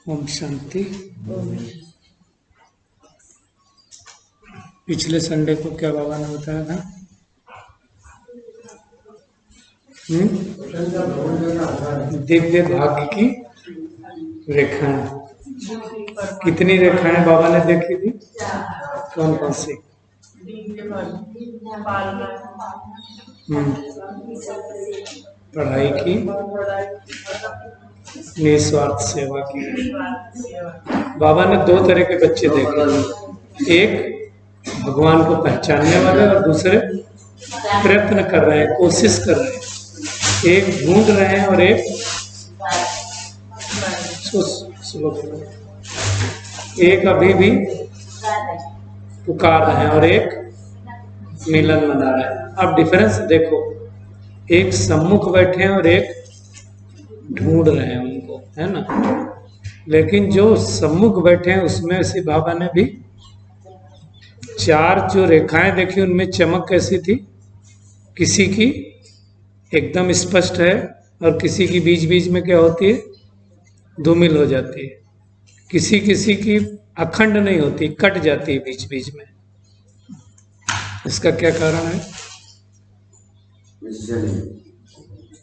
ओम शांति। पिछले संडे को क्या बाबा ने बताया था? दिव्य भाग्य की रेखाएं। कितनी रेखाएं बाबा ने देखी थी? कौन कौन सी? पढ़ाई की, निस्वार्थ सेवा की। बाबा ने दो तरह के बच्चे देखे, एक भगवान को पहचानने वाले और दूसरे प्रयत्न कर रहे हैं, कोशिश कर रहे हैं। एक ढूंढ रहे हैं और एक एक अभी भी पुकार रहे हैं और एक मिलन मना रहे हैं। अब डिफरेंस देखो, एक सम्मुख बैठे हैं और एक ढूंढ रहे हैं उनको, है ना। लेकिन जो सम्मुख बैठे हैं उसमें से बाबा ने भी चार जो रेखाएं देखी, उनमें चमक कैसी थी? किसी की एकदम स्पष्ट है और किसी की बीच बीच में क्या होती है? धूमिल हो जाती है। किसी किसी की अखंड नहीं होती, कट जाती है बीच बीच में। इसका क्या कारण है?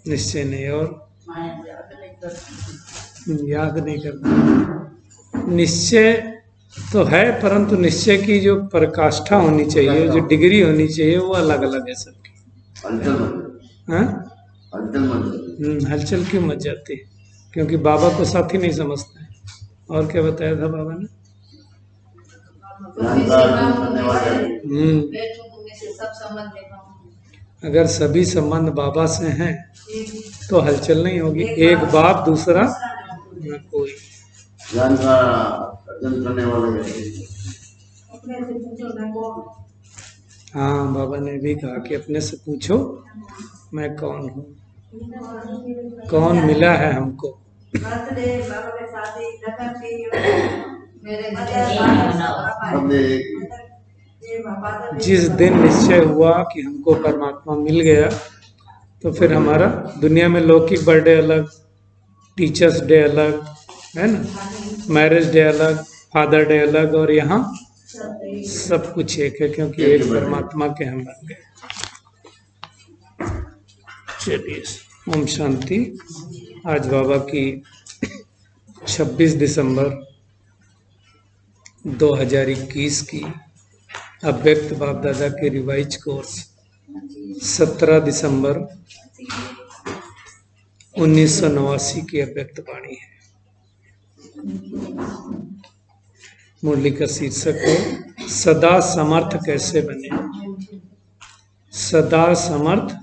निश्चय नहीं और याद नहीं करना। निश्चय तो है, परंतु निश्चय की जो पराकाष्ठा होनी चाहिए, जो डिग्री होनी चाहिए, वो अलग अलग है सबकी। हलचल क्यों मच जाती है? क्योंकि बाबा को साथी नहीं समझते हैं। और क्या बताया था बाबा ने? अगर सभी संबंध बाबा से हैं तो हलचल नहीं होगी। एक बाप दूसरा न कोई। हाँ, बाबा ने भी कहा कि अपने से पूछो मैं कौन हूँ, कौन मिला है हमको। जिस दिन निश्चय हुआ कि हमको परमात्मा मिल गया, तो फिर हमारा दुनिया में लौकिक बर्थडे अलग, टीचर्स डे अलग, है ना, मैरिज डे अलग, फादर डे अलग, और यहाँ सब कुछ एक है, क्योंकि एक परमात्मा के हम बन गए। चलिए, ओम शांति। आज बाबा की 26 दिसंबर 2021 की अव्यक्त बाप दादा के रिवाइज कोर्स 17 दिसंबर 1989 की अव्यक्त वाणी है। मुरली का शीर्षक है सदा समर्थ कैसे बने। सदा समर्थ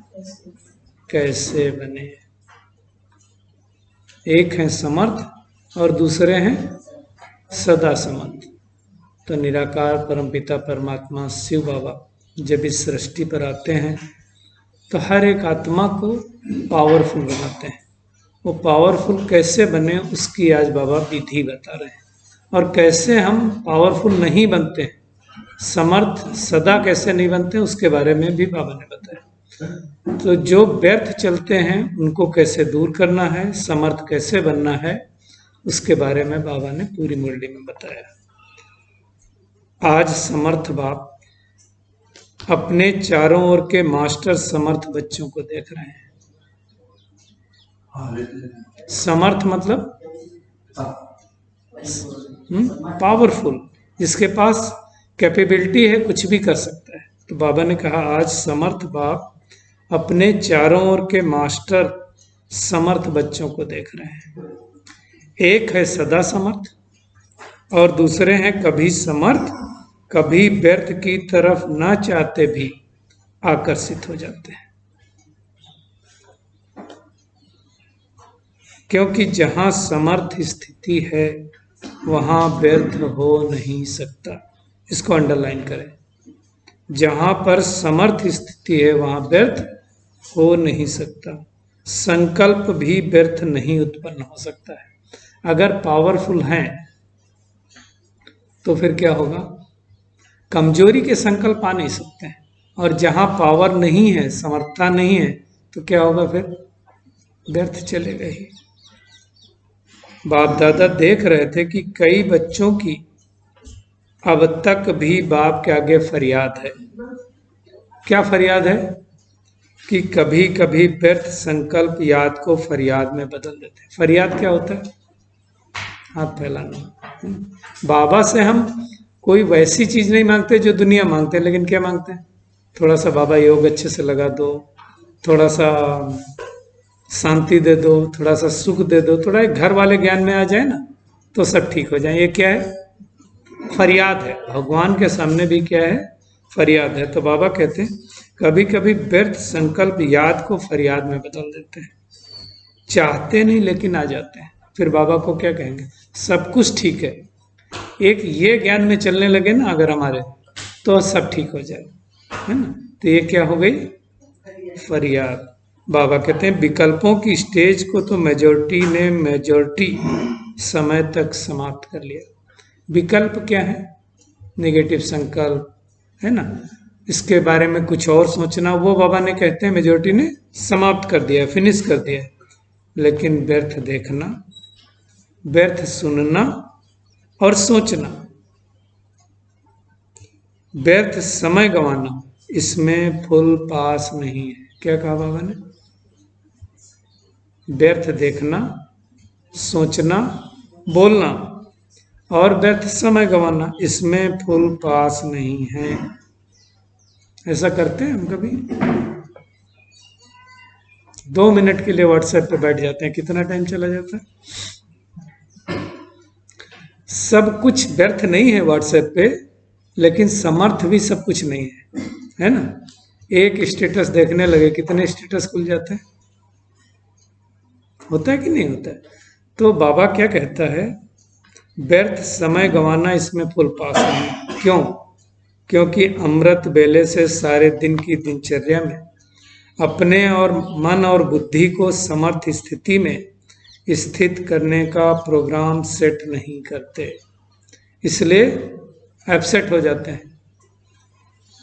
कैसे बने। एक है समर्थ और दूसरे हैं सदा समर्थ। तो निराकार परमपिता परमात्मा शिव बाबा जब इस सृष्टि पर आते हैं तो हर एक आत्मा को पावरफुल बनाते हैं। वो पावरफुल कैसे बने उसकी आज बाबा विधि बता रहे हैं, और कैसे हम पावरफुल नहीं बनते, समर्थ सदा कैसे नहीं बनते उसके बारे में भी बाबा ने बताया। तो जो व्यर्थ चलते हैं उनको कैसे दूर करना है, समर्थ कैसे बनना है, उसके बारे में बाबा ने पूरी मुरली में बताया। आज समर्थ बाप अपने चारों ओर के मास्टर समर्थ बच्चों को देख रहे हैं। समर्थ मतलब पावरफुल, जिसके पास कैपेबिलिटी है, कुछ भी कर सकता है। तो बाबा ने कहा आज समर्थ बाप अपने चारों ओर के मास्टर समर्थ बच्चों को देख रहे हैं। एक है सदा समर्थ और दूसरे हैं कभी समर्थ, कभी व्यर्थ की तरफ ना चाहते भी आकर्षित हो जाते हैं। क्योंकि जहां समर्थ स्थिति है वहां व्यर्थ हो नहीं सकता। इसको अंडरलाइन करें, जहां पर समर्थ स्थिति है वहां व्यर्थ हो नहीं सकता। संकल्प भी व्यर्थ नहीं उत्पन्न हो सकता है। अगर पावरफुल हैं तो फिर क्या होगा, कमजोरी के संकल्प आ नहीं सकते हैं। और जहां पावर नहीं है, समर्थता नहीं है, तो क्या होगा, फिर व्यर्थ चलेगा ही। बाप दादा देख रहे थे कि कई बच्चों की अब तक भी बाप के आगे फरियाद है। क्या फरियाद है कि कभी कभी व्यर्थ संकल्प याद को फरियाद में बदल देते हैं। फरियाद क्या होता है, हाथ फैलाना। बाबा से हम कोई वैसी चीज नहीं मांगते जो दुनिया मांगते हैं, लेकिन क्या मांगते हैं, थोड़ा सा बाबा योग अच्छे से लगा दो, थोड़ा सा शांति दे दो, थोड़ा सा सुख दे दो, थोड़ा एक घर वाले ज्ञान में आ जाए ना तो सब ठीक हो जाए। ये क्या है, फरियाद है। भगवान के सामने भी क्या है, फरियाद है। तो बाबा कहते हैं कभी कभी व्यर्थ संकल्प याद को फरियाद में बदल देते हैं। चाहते नहीं लेकिन आ जाते हैं। फिर बाबा को क्या कहेंगे, सब कुछ ठीक है। एक ये ज्ञान में चलने लगे ना अगर हमारे, तो सब ठीक हो जाए, है ना। तो ये क्या हो गई, फरियाद। बाबा कहते हैं विकल्पों की स्टेज को तो मेजॉरिटी समय तक समाप्त कर लिया। विकल्प क्या है, नेगेटिव संकल्प, है ना, इसके बारे में कुछ और सोचना, वो बाबा ने कहते हैं मेजॉरिटी ने समाप्त कर दिया, फिनिश कर दिया। लेकिन व्यर्थ देखना, व्यर्थ सुनना और सोचना, व्यर्थ समय गंवाना, इसमें फुल पास नहीं है। क्या कहा बाबा ने, व्यर्थ देखना, सोचना, बोलना और व्यर्थ समय गंवाना, इसमें फुल पास नहीं है। ऐसा करते हैं हम कभी, 2 मिनट के लिए व्हाट्सएप पे बैठ जाते हैं, कितना टाइम चला जाता है। सब कुछ व्यर्थ नहीं है व्हाट्सएप पे, लेकिन समर्थ भी सब कुछ नहीं है ना। एक स्टेटस देखने लगे कितने स्टेटस खुल जाते हैं, होता है कि नहीं होता है। तो बाबा क्या कहता है, व्यर्थ समय गंवाना इसमें फुल पास नहीं। क्यों, क्योंकि अमृत बेले से सारे दिन की दिनचर्या में अपने और मन और बुद्धि को समर्थ स्थिति में स्थित करने का प्रोग्राम सेट नहीं करते, इसलिए अपसेट हो जाते हैं।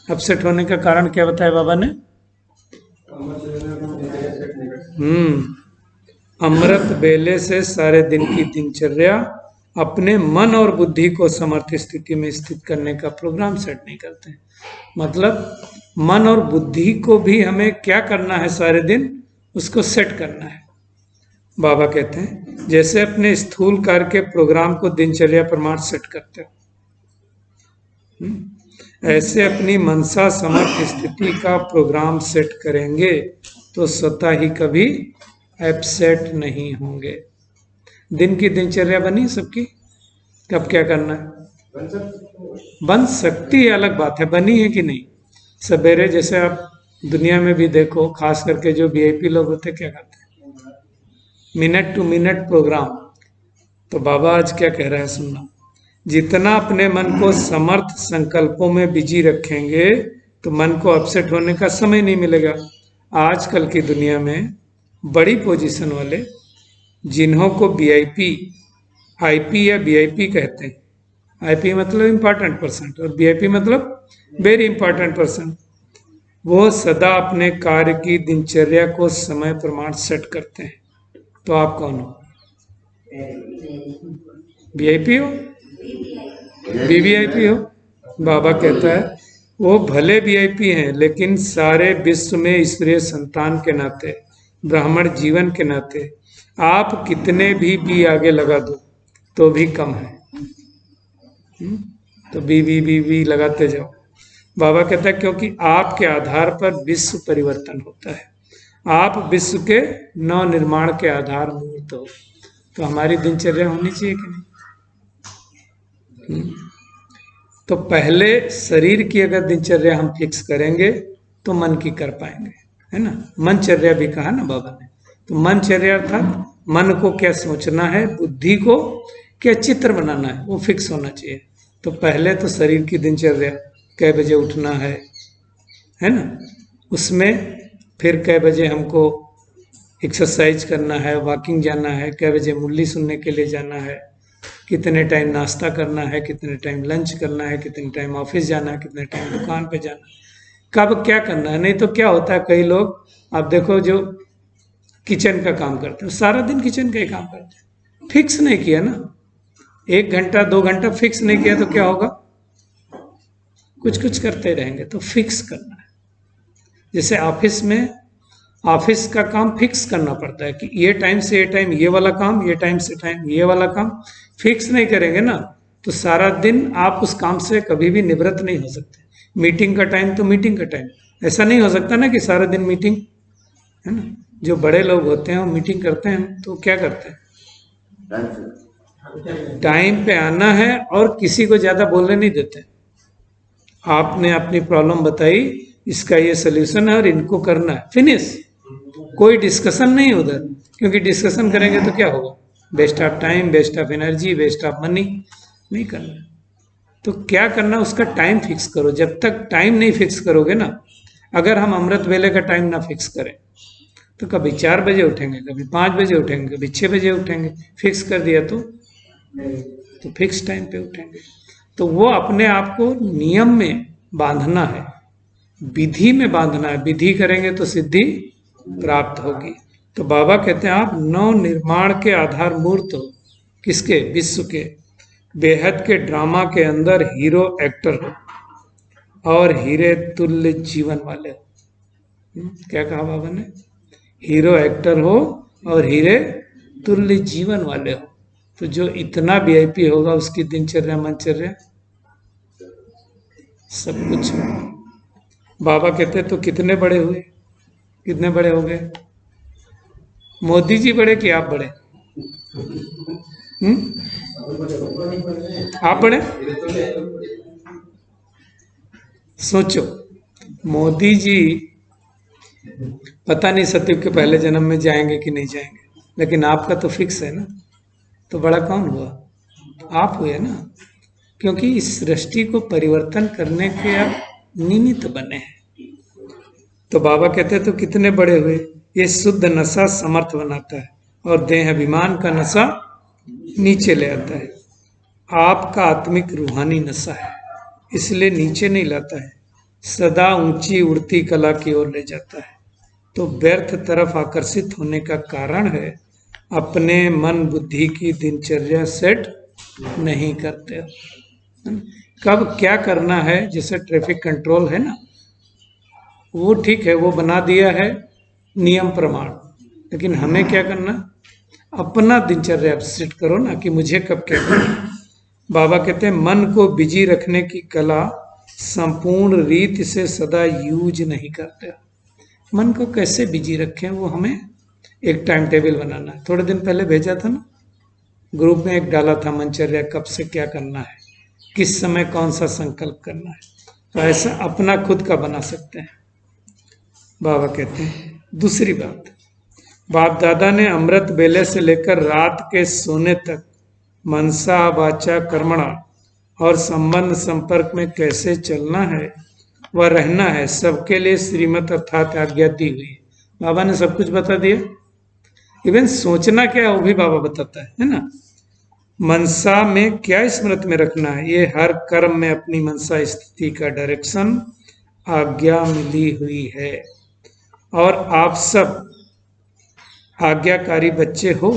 अपसेट होने का कारण क्या बताया बाबा ने, अमृत बेले से सारे दिन की दिनचर्या अपने मन और बुद्धि को समर्थ स्थिति में स्थित करने का प्रोग्राम सेट नहीं करते। मतलब मन और बुद्धि को भी हमें क्या करना है, सारे दिन उसको सेट करना है। बाबा कहते हैं जैसे अपने स्थूल कार्य के प्रोग्राम को दिनचर्या प्रमाण सेट करते हो, ऐसे अपनी मनसा समर्थ स्थिति का प्रोग्राम सेट करेंगे तो स्वतः ही कभी अपसेट नहीं होंगे। दिन की दिनचर्या बनी सबकी, कब क्या करना है, बन सकती है, अलग बात है, बनी है कि नहीं। सवेरे जैसे आप दुनिया में भी देखो, खास करके जो वीआईपी लोग होते क्या करते हैं, मिनट टू मिनट प्रोग्राम। तो बाबा आज क्या कह रहा है सुनना, जितना अपने मन को समर्थ संकल्पों में बिजी रखेंगे तो मन को अपसेट होने का समय नहीं मिलेगा। आजकल की दुनिया में बड़ी पोजीशन वाले, जिन्हों को वीआईपी, आईपी या वीआईपी कहते हैं, आईपी मतलब इम्पोर्टेंट पर्सन और वीआईपी मतलब वेरी इंपॉर्टेंट पर्सन, वो सदा अपने कार्य की दिनचर्या को समय प्रमाण सेट करते हैं। तो आप कौन हो, वीआईपी हो, वीवीआईपी हो? बाबा कहता है वो भले वीआईपी हैं लेकिन सारे विश्व में ईश्वरीय संतान के नाते, ब्राह्मण जीवन के नाते आप कितने भी आगे लगा दो तो भी कम है। तो बी लगाते जाओ। बाबा कहता है क्योंकि आपके आधार पर विश्व परिवर्तन होता है, आप विश्व के नव निर्माण के आधार मूर्त हो। तो हमारी दिनचर्या होनी चाहिए कि नहीं? तो पहले शरीर की अगर दिनचर्या हम फिक्स करेंगे तो मन की कर पाएंगे, है ना। मनचर्या भी कहा ना बाबा ने। तो मनचर्या अर्थात मन को क्या सोचना है, बुद्धि को क्या चित्र बनाना है, वो फिक्स होना चाहिए। तो पहले तो शरीर की दिनचर्या, कै बजे उठना है ना, उसमें फिर कै बजे हमको एक्सरसाइज करना है, वॉकिंग जाना है, कै बजे मुरली सुनने के लिए जाना है, कितने टाइम नाश्ता करना है, कितने टाइम लंच करना है, कितने टाइम ऑफिस जाना है, कितने टाइम दुकान पे जाना है, कब क्या करना है। नहीं तो क्या होता है, कई लोग आप देखो जो किचन का काम करते हैं सारा दिन किचन का ही काम करते हैं, फिक्स नहीं किया ना, 1 घंटा 2 घंटा फिक्स नहीं किया तो क्या होगा, कुछ कुछ करते रहेंगे। तो फिक्स करना है। जैसे ऑफिस में, ऑफिस का काम फिक्स करना पड़ता है कि ये टाइम से ये टाइम ये वाला काम, ये टाइम से टाइम ये वाला काम। फिक्स नहीं करेंगे ना तो सारा दिन आप उस काम से कभी भी निवृत्त नहीं हो सकते। मीटिंग का टाइम तो मीटिंग का टाइम, ऐसा नहीं हो सकता ना कि सारा दिन मीटिंग, है ना। जो बड़े लोग होते हैं वो मीटिंग करते हैं तो क्या करते हैं, टाइम पे आना है और किसी को ज्यादा बोलने नहीं देते। आपने अपनी प्रॉब्लम बताई, इसका ये सोल्यूशन है और इनको करना है, फिनिश। कोई डिस्कशन नहीं उधर, क्योंकि डिस्कशन करेंगे तो क्या होगा, waste of time, waste of energy, waste of money. नहीं करना। तो क्या करना, उसका टाइम फिक्स करो। जब तक टाइम नहीं फिक्स करोगे ना, अगर हम अमृत वेले का टाइम ना फिक्स करें तो कभी 4 बजे उठेंगे, कभी 5 बजे उठेंगे, कभी 6 बजे उठेंगे। फिक्स कर दिया तो फिक्स टाइम पे उठेंगे। तो वो अपने आप को नियम में बांधना है, विधि में बांधना है। विधि करेंगे तो सिद्धि प्राप्त होगी। तो बाबा कहते हैं आप नव निर्माण के आधार मूर्त हो। किसके, विश्व के, बेहद के ड्रामा के अंदर हीरो एक्टर हो और हीरे तुल्य जीवन वाले हो। क्या कहा बाबा ने, हीरो एक्टर हो और हीरे तुल्य जीवन वाले हो। तो जो इतना वीआईपी होगा उसकी दिनचर्या मनचर्या सब कुछ होगा। बाबा कहते तो कितने बड़े हुए, कितने बड़े हो गए, मोदी जी बड़े कि आप बड़े? आप बड़े? सोचो, मोदी जी पता नहीं सतयुग के पहले जन्म में जाएंगे कि नहीं जाएंगे, लेकिन आपका तो फिक्स है ना। तो बड़ा कौन हुआ, आप हुए ना, क्योंकि इस सृष्टि को परिवर्तन करने के आप निमित्त बने हैं। तो बाबा कहते हैं तो कितने बड़े हुए। ये शुद्ध नशा समर्थ बनाता है और देह अभिमान का नशा नीचे ले आता है। आपका आत्मिक रूहानी नशा है, इसलिए नीचे नहीं लाता है, सदा ऊंची उड़ती कला की ओर ले जाता है। तो व्यर्थ तरफ आकर्षित होने का कारण है अपने मन बुद्धि की दिनचर्या सेट नहीं करते हो। कब क्या करना है, जैसे ट्रैफिक कंट्रोल है ना, वो ठीक है, वो बना दिया है नियम प्रमाण, लेकिन हमें क्या करना, अपना दिनचर्या सेट करो ना कि मुझे कब क्या करना। बाबा कहते हैं मन को बिजी रखने की कला संपूर्ण रीत से सदा यूज नहीं करते। मन को कैसे बिजी रखें, वो हमें एक टाइम टेबल बनाना है। थोड़े दिन पहले भेजा था ना ग्रुप में, एक डाला था मनचर्या, कब से क्या करना है, किस समय कौन सा संकल्प करना है। तो ऐसा अपना खुद का बना सकते हैं। बाबा कहते हैं दूसरी बात, बाप दादा ने अमृत बेले से लेकर रात के सोने तक मनसा वाचा कर्मणा और संबंध संपर्क में कैसे चलना है व रहना है, सबके लिए श्रीमत अर्थात आज्ञा दी हुई है। बाबा ने सब कुछ बता दिया। इवन सोचना क्या है वो भी बाबा बताता है ना। मनसा में क्या स्मृति में रखना है, ये हर कर्म में अपनी मनसा स्थिति का डायरेक्शन आज्ञा मिली हुई है। और आप सब आज्ञाकारी बच्चे हो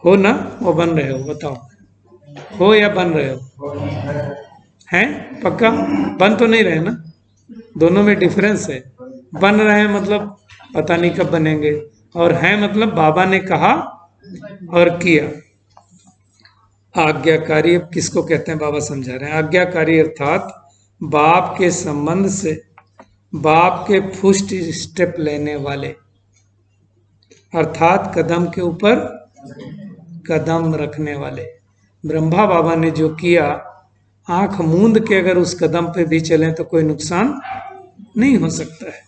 ना, वो बन रहे हो, बताओ, हो या बन रहे हो? हैं पक्का? बन तो नहीं रहे ना, दोनों में डिफरेंस है। बन रहे हैं मतलब पता नहीं कब बनेंगे, और हैं मतलब बाबा ने कहा और किया। आज्ञाकारी अब किसको कहते हैं बाबा समझा रहे हैं। आज्ञाकारी अर्थात बाप के संबंध से बाप के फर्स्ट स्टेप लेने वाले, अर्थात कदम के ऊपर कदम रखने वाले। ब्रह्मा बाबा ने जो किया, आंख मूंद के अगर उस कदम पे भी चलें तो कोई नुकसान नहीं हो सकता है,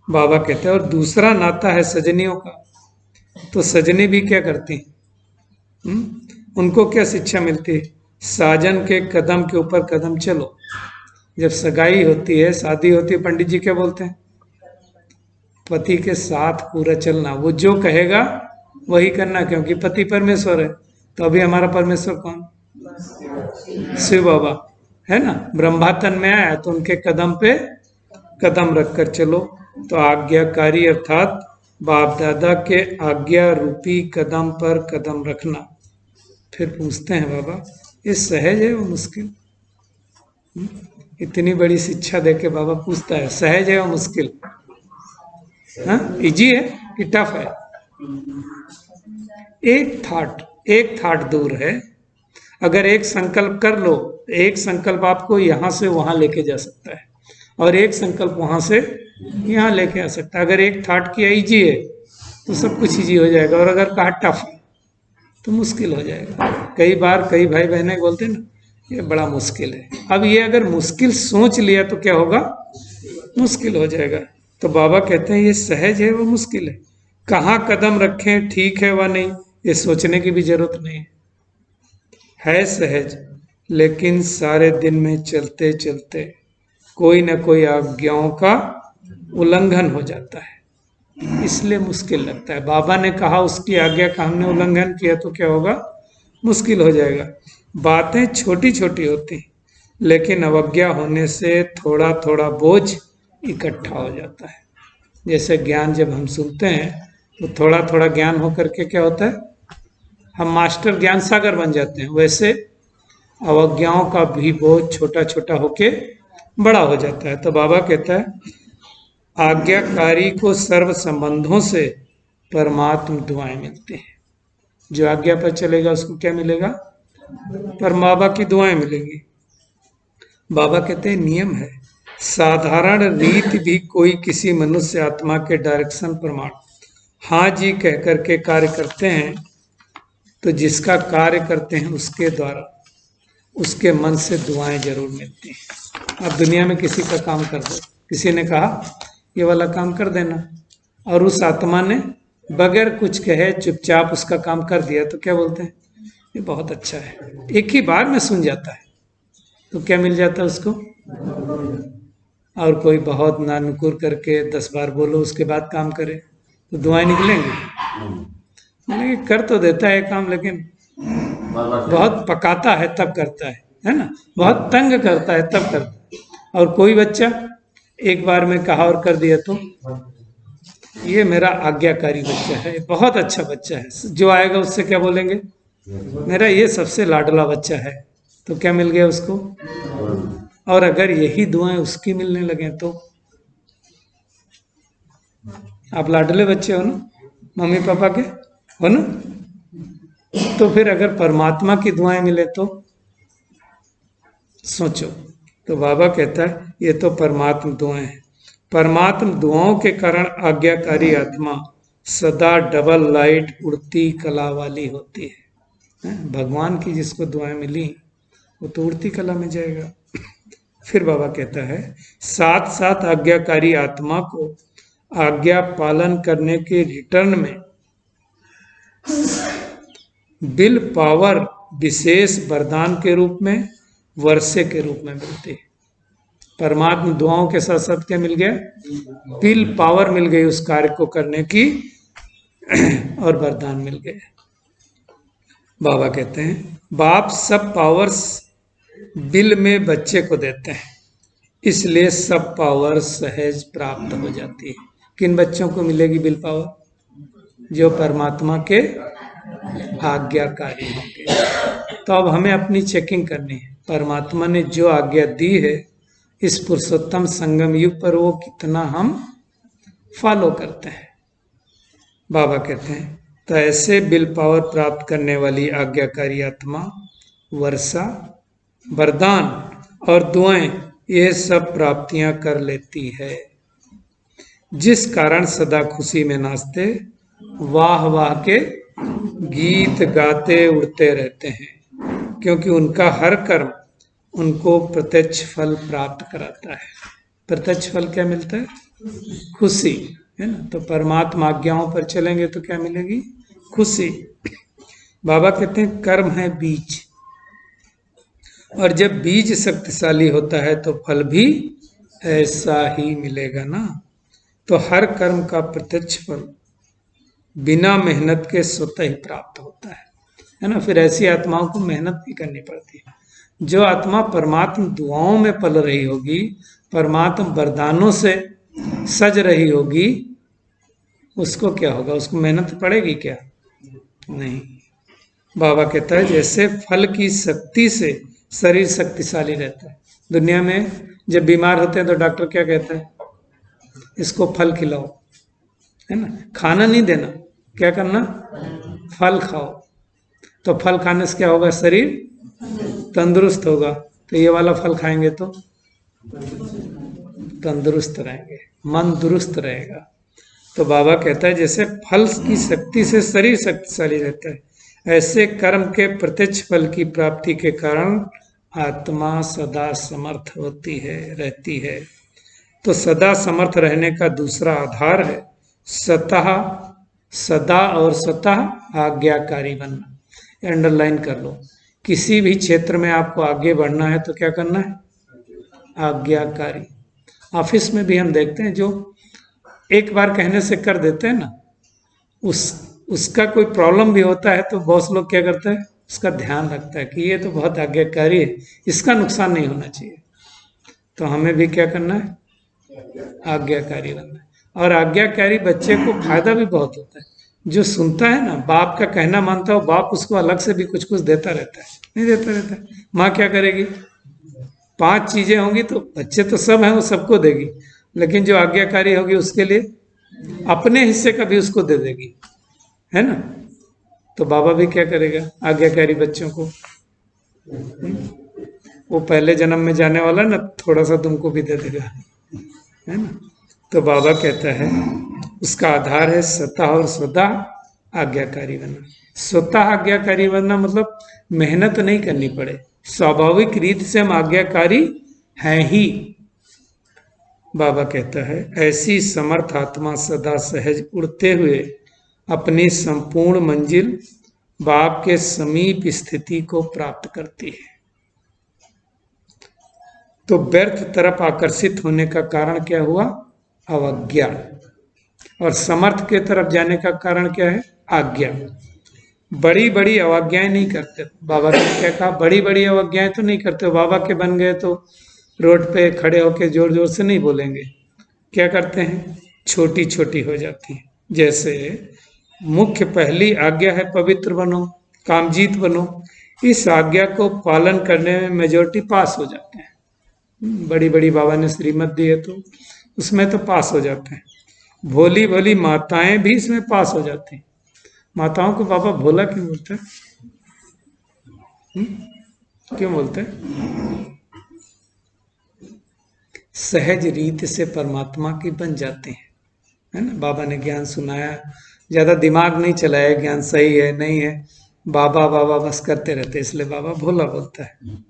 बाबा कहते हैं। और दूसरा नाता है सजनियों का। तो सजनी भी क्या करती हैं, उनको क्या शिक्षा मिलती है, साजन के कदम के ऊपर कदम चलो। जब सगाई होती है, शादी होती है, पंडित जी क्या बोलते हैं, पति के साथ पूरा चलना, वो जो कहेगा वही करना, क्योंकि पति परमेश्वर है। तो अभी हमारा परमेश्वर कौन, शिव बाबा है ना। ब्रह्मा तन में आया तो उनके कदम पे कदम रखकर चलो। तो आज्ञाकारी अर्थात बाप दादा के आज्ञा रूपी कदम पर कदम रखना। फिर पूछते हैं बाबा, ये सहज है वो मुश्किल? इतनी बड़ी शिक्षा देके बाबा पूछता है, सहज है वो मुश्किल? हाँ, इजी है कि टफ है? एक थाट दूर है। अगर एक संकल्प कर लो, एक संकल्प आपको यहां से वहां लेके जा सकता है, और एक संकल्प वहां से यहाँ लेके आ सकता है। अगर एक थाट किया इजी है तो सब कुछ इजी हो जाएगा, और अगर कहा टफ है तो मुश्किल हो जाएगा। कई बार कई भाई बहनें बोलते हैं ना, ये बड़ा मुश्किल है। अब ये अगर मुश्किल सोच लिया तो क्या होगा, मुश्किल हो जाएगा। तो बाबा कहते हैं ये सहज है वो मुश्किल है। कहाँ कदम रखें, ठीक है व नहीं, ये सोचने की भी जरूरत नहीं है सहज। लेकिन सारे दिन में चलते चलते कोई ना कोई आज्ञाओं का उल्लंघन हो जाता है, इसलिए मुश्किल लगता है। बाबा ने कहा उसकी आज्ञा का हमने उल्लंघन किया तो क्या होगा, मुश्किल हो जाएगा। बातें छोटी छोटी होती लेकिन अवज्ञा होने से थोड़ा थोड़ा बोझ इकट्ठा हो जाता है। जैसे ज्ञान जब हम सुनते हैं तो थोड़ा थोड़ा ज्ञान होकर के क्या होता है, हम मास्टर ज्ञान सागर बन जाते हैं। वैसे अवज्ञाओं का भी बोझ छोटा छोटा होके बड़ा हो जाता है। तो बाबा कहता है आज्ञाकारी को सर्व संबंधों से परमात्म दुआएं मिलती हैं। जो आज्ञा पर चलेगा उसको क्या मिलेगा, बाबा की दुआएं मिलेंगी। बाबा कहते हैं नियम है, साधारण रीत भी कोई किसी मनुष्य आत्मा के डायरेक्शन प्रमाण हाँ जी कह करके कार्य करते हैं, तो जिसका कार्य करते हैं उसके द्वारा उसके मन से दुआएं जरूर मिलती हैं। अब दुनिया में किसी का काम कर दो, किसी ने कहा ये वाला काम कर देना, और उस आत्मा ने बगैर कुछ कहे चुपचाप उसका काम कर दिया, तो क्या बोलते हैं, ये बहुत अच्छा है, एक ही बार में सुन जाता है। तो क्या मिल जाता है उसको। और कोई बहुत नानुकुर करके 10 बार बोलो उसके बाद काम करे तो दुआएं निकलेंगी। कर तो देता है काम, लेकिन बहुत पकाता है तब करता है ना, बहुत तंग करता है तब करता है। और कोई बच्चा एक बार में कहा और कर दिया तो ये मेरा आज्ञाकारी बच्चा है, बहुत अच्छा बच्चा है। जो आएगा उससे क्या बोलेंगे, मेरा ये सबसे लाडला बच्चा है। तो क्या मिल गया उसको। और अगर यही दुआएं उसकी मिलने लगे तो आप लाडले बच्चे हो ना मम्मी पापा के, हो ना। तो फिर अगर परमात्मा की दुआएं मिले तो सोचो। तो बाबा कहता है ये तो परमात्मा दुआएं हैं। परमात्मा दुआओं के कारण आज्ञाकारी आत्मा सदा डबल लाइट उड़ती कला वाली होती है। भगवान की जिसको दुआएं मिली वो तो उड़ती कला में जाएगा। फिर बाबा कहता है साथ साथ आज्ञाकारी आत्मा को आज्ञा पालन करने के रिटर्न में विल पावर विशेष वरदान के रूप में, वर्षे के रूप में मिलती है। परमात्मा दुआओं के साथ साथ क्या मिल गया, विल पावर मिल गई उस कार्य को करने की और वरदान मिल गए। बाबा कहते हैं बाप सब पावर्स बिल में बच्चे को देते हैं, इसलिए सब पावर सहज प्राप्त हो जाती है। किन बच्चों को मिलेगी बिल पावर, जो परमात्मा के आज्ञाकारी होंगे। तो अब हमें अपनी चेकिंग करनी है, परमात्मा ने जो आज्ञा दी है इस पुरुषोत्तम संगम युग पर वो कितना हम फॉलो करते हैं। बाबा कहते हैं तो ऐसे बिल पावर प्राप्त करने वाली आज्ञाकारी आत्मा वर्षा, वरदान और दुआएं ये सब प्राप्तियां कर लेती है, जिस कारण सदा खुशी में नाचते वाह वाह के गीत गाते उड़ते रहते हैं, क्योंकि उनका हर कर्म उनको प्रत्यक्ष फल प्राप्त कराता है। प्रत्यक्ष फल क्या मिलता है, खुशी, है ना। तो परमात्मा आज्ञाओं पर चलेंगे तो क्या मिलेगी, खुशी। बाबा कहते हैं कर्म है बीज, और जब बीज शक्तिशाली होता है तो फल भी ऐसा ही मिलेगा ना। तो हर कर्म का प्रत्यक्ष फल बिना मेहनत के स्वतः ही प्राप्त होता है ना। फिर ऐसी आत्माओं को मेहनत भी करनी पड़ती है। जो आत्मा परमात्मा दुआओं में पल रही होगी, परमात्मा वरदानों से सज रही होगी, उसको क्या होगा, उसको मेहनत पड़ेगी क्या, नहीं। बाबा कहता है जैसे फल की शक्ति से शरीर शक्तिशाली रहता है। दुनिया में जब बीमार होते हैं तो डॉक्टर क्या कहता है, इसको फल खिलाओ, है ना। खाना नहीं देना, क्या करना, फल खाओ। तो फल खाने से क्या होगा, शरीर तंदुरुस्त होगा। तो ये वाला फल खाएंगे तो तंदुरुस्त रहेंगे, मन दुरुस्त रहेगा। तो बाबा कहता है जैसे फल की शक्ति से शरीर शक्तिशाली रहता है, ऐसे कर्म के प्रत्यक्ष फल की प्राप्ति के कारण आत्मा सदा समर्थ होती है, रहती है। तो सदा समर्थ रहने का दूसरा आधार है सतः, सदा और सतः आज्ञाकारी बनना। अंडरलाइन कर लो, किसी भी क्षेत्र में आपको आगे बढ़ना है तो क्या करना है, आज्ञाकारी। ऑफिस में भी हम देखते हैं जो एक बार कहने से कर देते हैं ना, उसका कोई प्रॉब्लम भी होता है तो बॉस लोग क्या करते हैं, उसका ध्यान रखता है कि ये तो बहुत आज्ञाकारी है, इसका नुकसान नहीं होना चाहिए। तो हमें भी क्या करना है, आज्ञाकारी बनना है। और आज्ञाकारी बच्चे को फायदा भी बहुत होता है। जो सुनता है ना, बाप का कहना मानता हो, बाप उसको अलग से भी कुछ कुछ देता रहता है, नहीं देता रहता है। माँ क्या करेगी, 5 चीजें होंगी तो बच्चे तो सब हैं, वो सबको देगी, लेकिन जो आज्ञाकारी होगी उसके लिए अपने हिस्से का भी उसको दे देगी, है ना। तो बाबा भी क्या करेगा, आज्ञाकारी बच्चों को, वो पहले जन्म में जाने वाला ना, थोड़ा सा तुमको भी दे देगा, है ना। तो बाबा कहता है उसका आधार है स्वतः और स्वतः आज्ञाकारी बनना। स्वतः आज्ञाकारी बनना मतलब मेहनत नहीं करनी पड़े, स्वाभाविक रीत से हम आज्ञाकारी हैं ही। बाबा कहता है ऐसी समर्थ आत्मा सदा सहज उड़ते हुए अपनी संपूर्ण मंजिल बाप के समीप स्थिति को प्राप्त करती है। तो व्यर्थ तरफ आकर्षित होने का कारण क्या हुआ, अवज्ञा। और समर्थ के तरफ जाने का कारण क्या है, आज्ञा। बड़ी बड़ी अवज्ञाएं नहीं करते। बाबा ने क्या कहा, बड़ी बड़ी अवज्ञाएं तो नहीं करते। बाबा के बन गए तो रोड पे खड़े होके जोर जोर से नहीं बोलेंगे। क्या करते हैं, छोटी छोटी हो जाती है। जैसे मुख्य पहली आज्ञा है पवित्र बनो, कामजीत बनो। इस आज्ञा को पालन करने में मेजोरिटी पास हो जाते हैं। बड़ी बड़ी बाबा ने श्रीमत दी है तो उसमें तो पास हो जाते हैं। भोली भोली माताएं भी इसमें पास हो जाती हैं। माताओं को बाबा भोला क्यों बोलते हैं? क्यों बोलते हैं? सहज रीत से परमात्मा की बन जाते हैं, है ना। बाबा ने ज्ञान सुनाया, ज्यादा दिमाग नहीं चलाया, ज्ञान सही है नहीं है, बाबा बाबा बस करते रहते, इसलिए बाबा भोला बोलता है।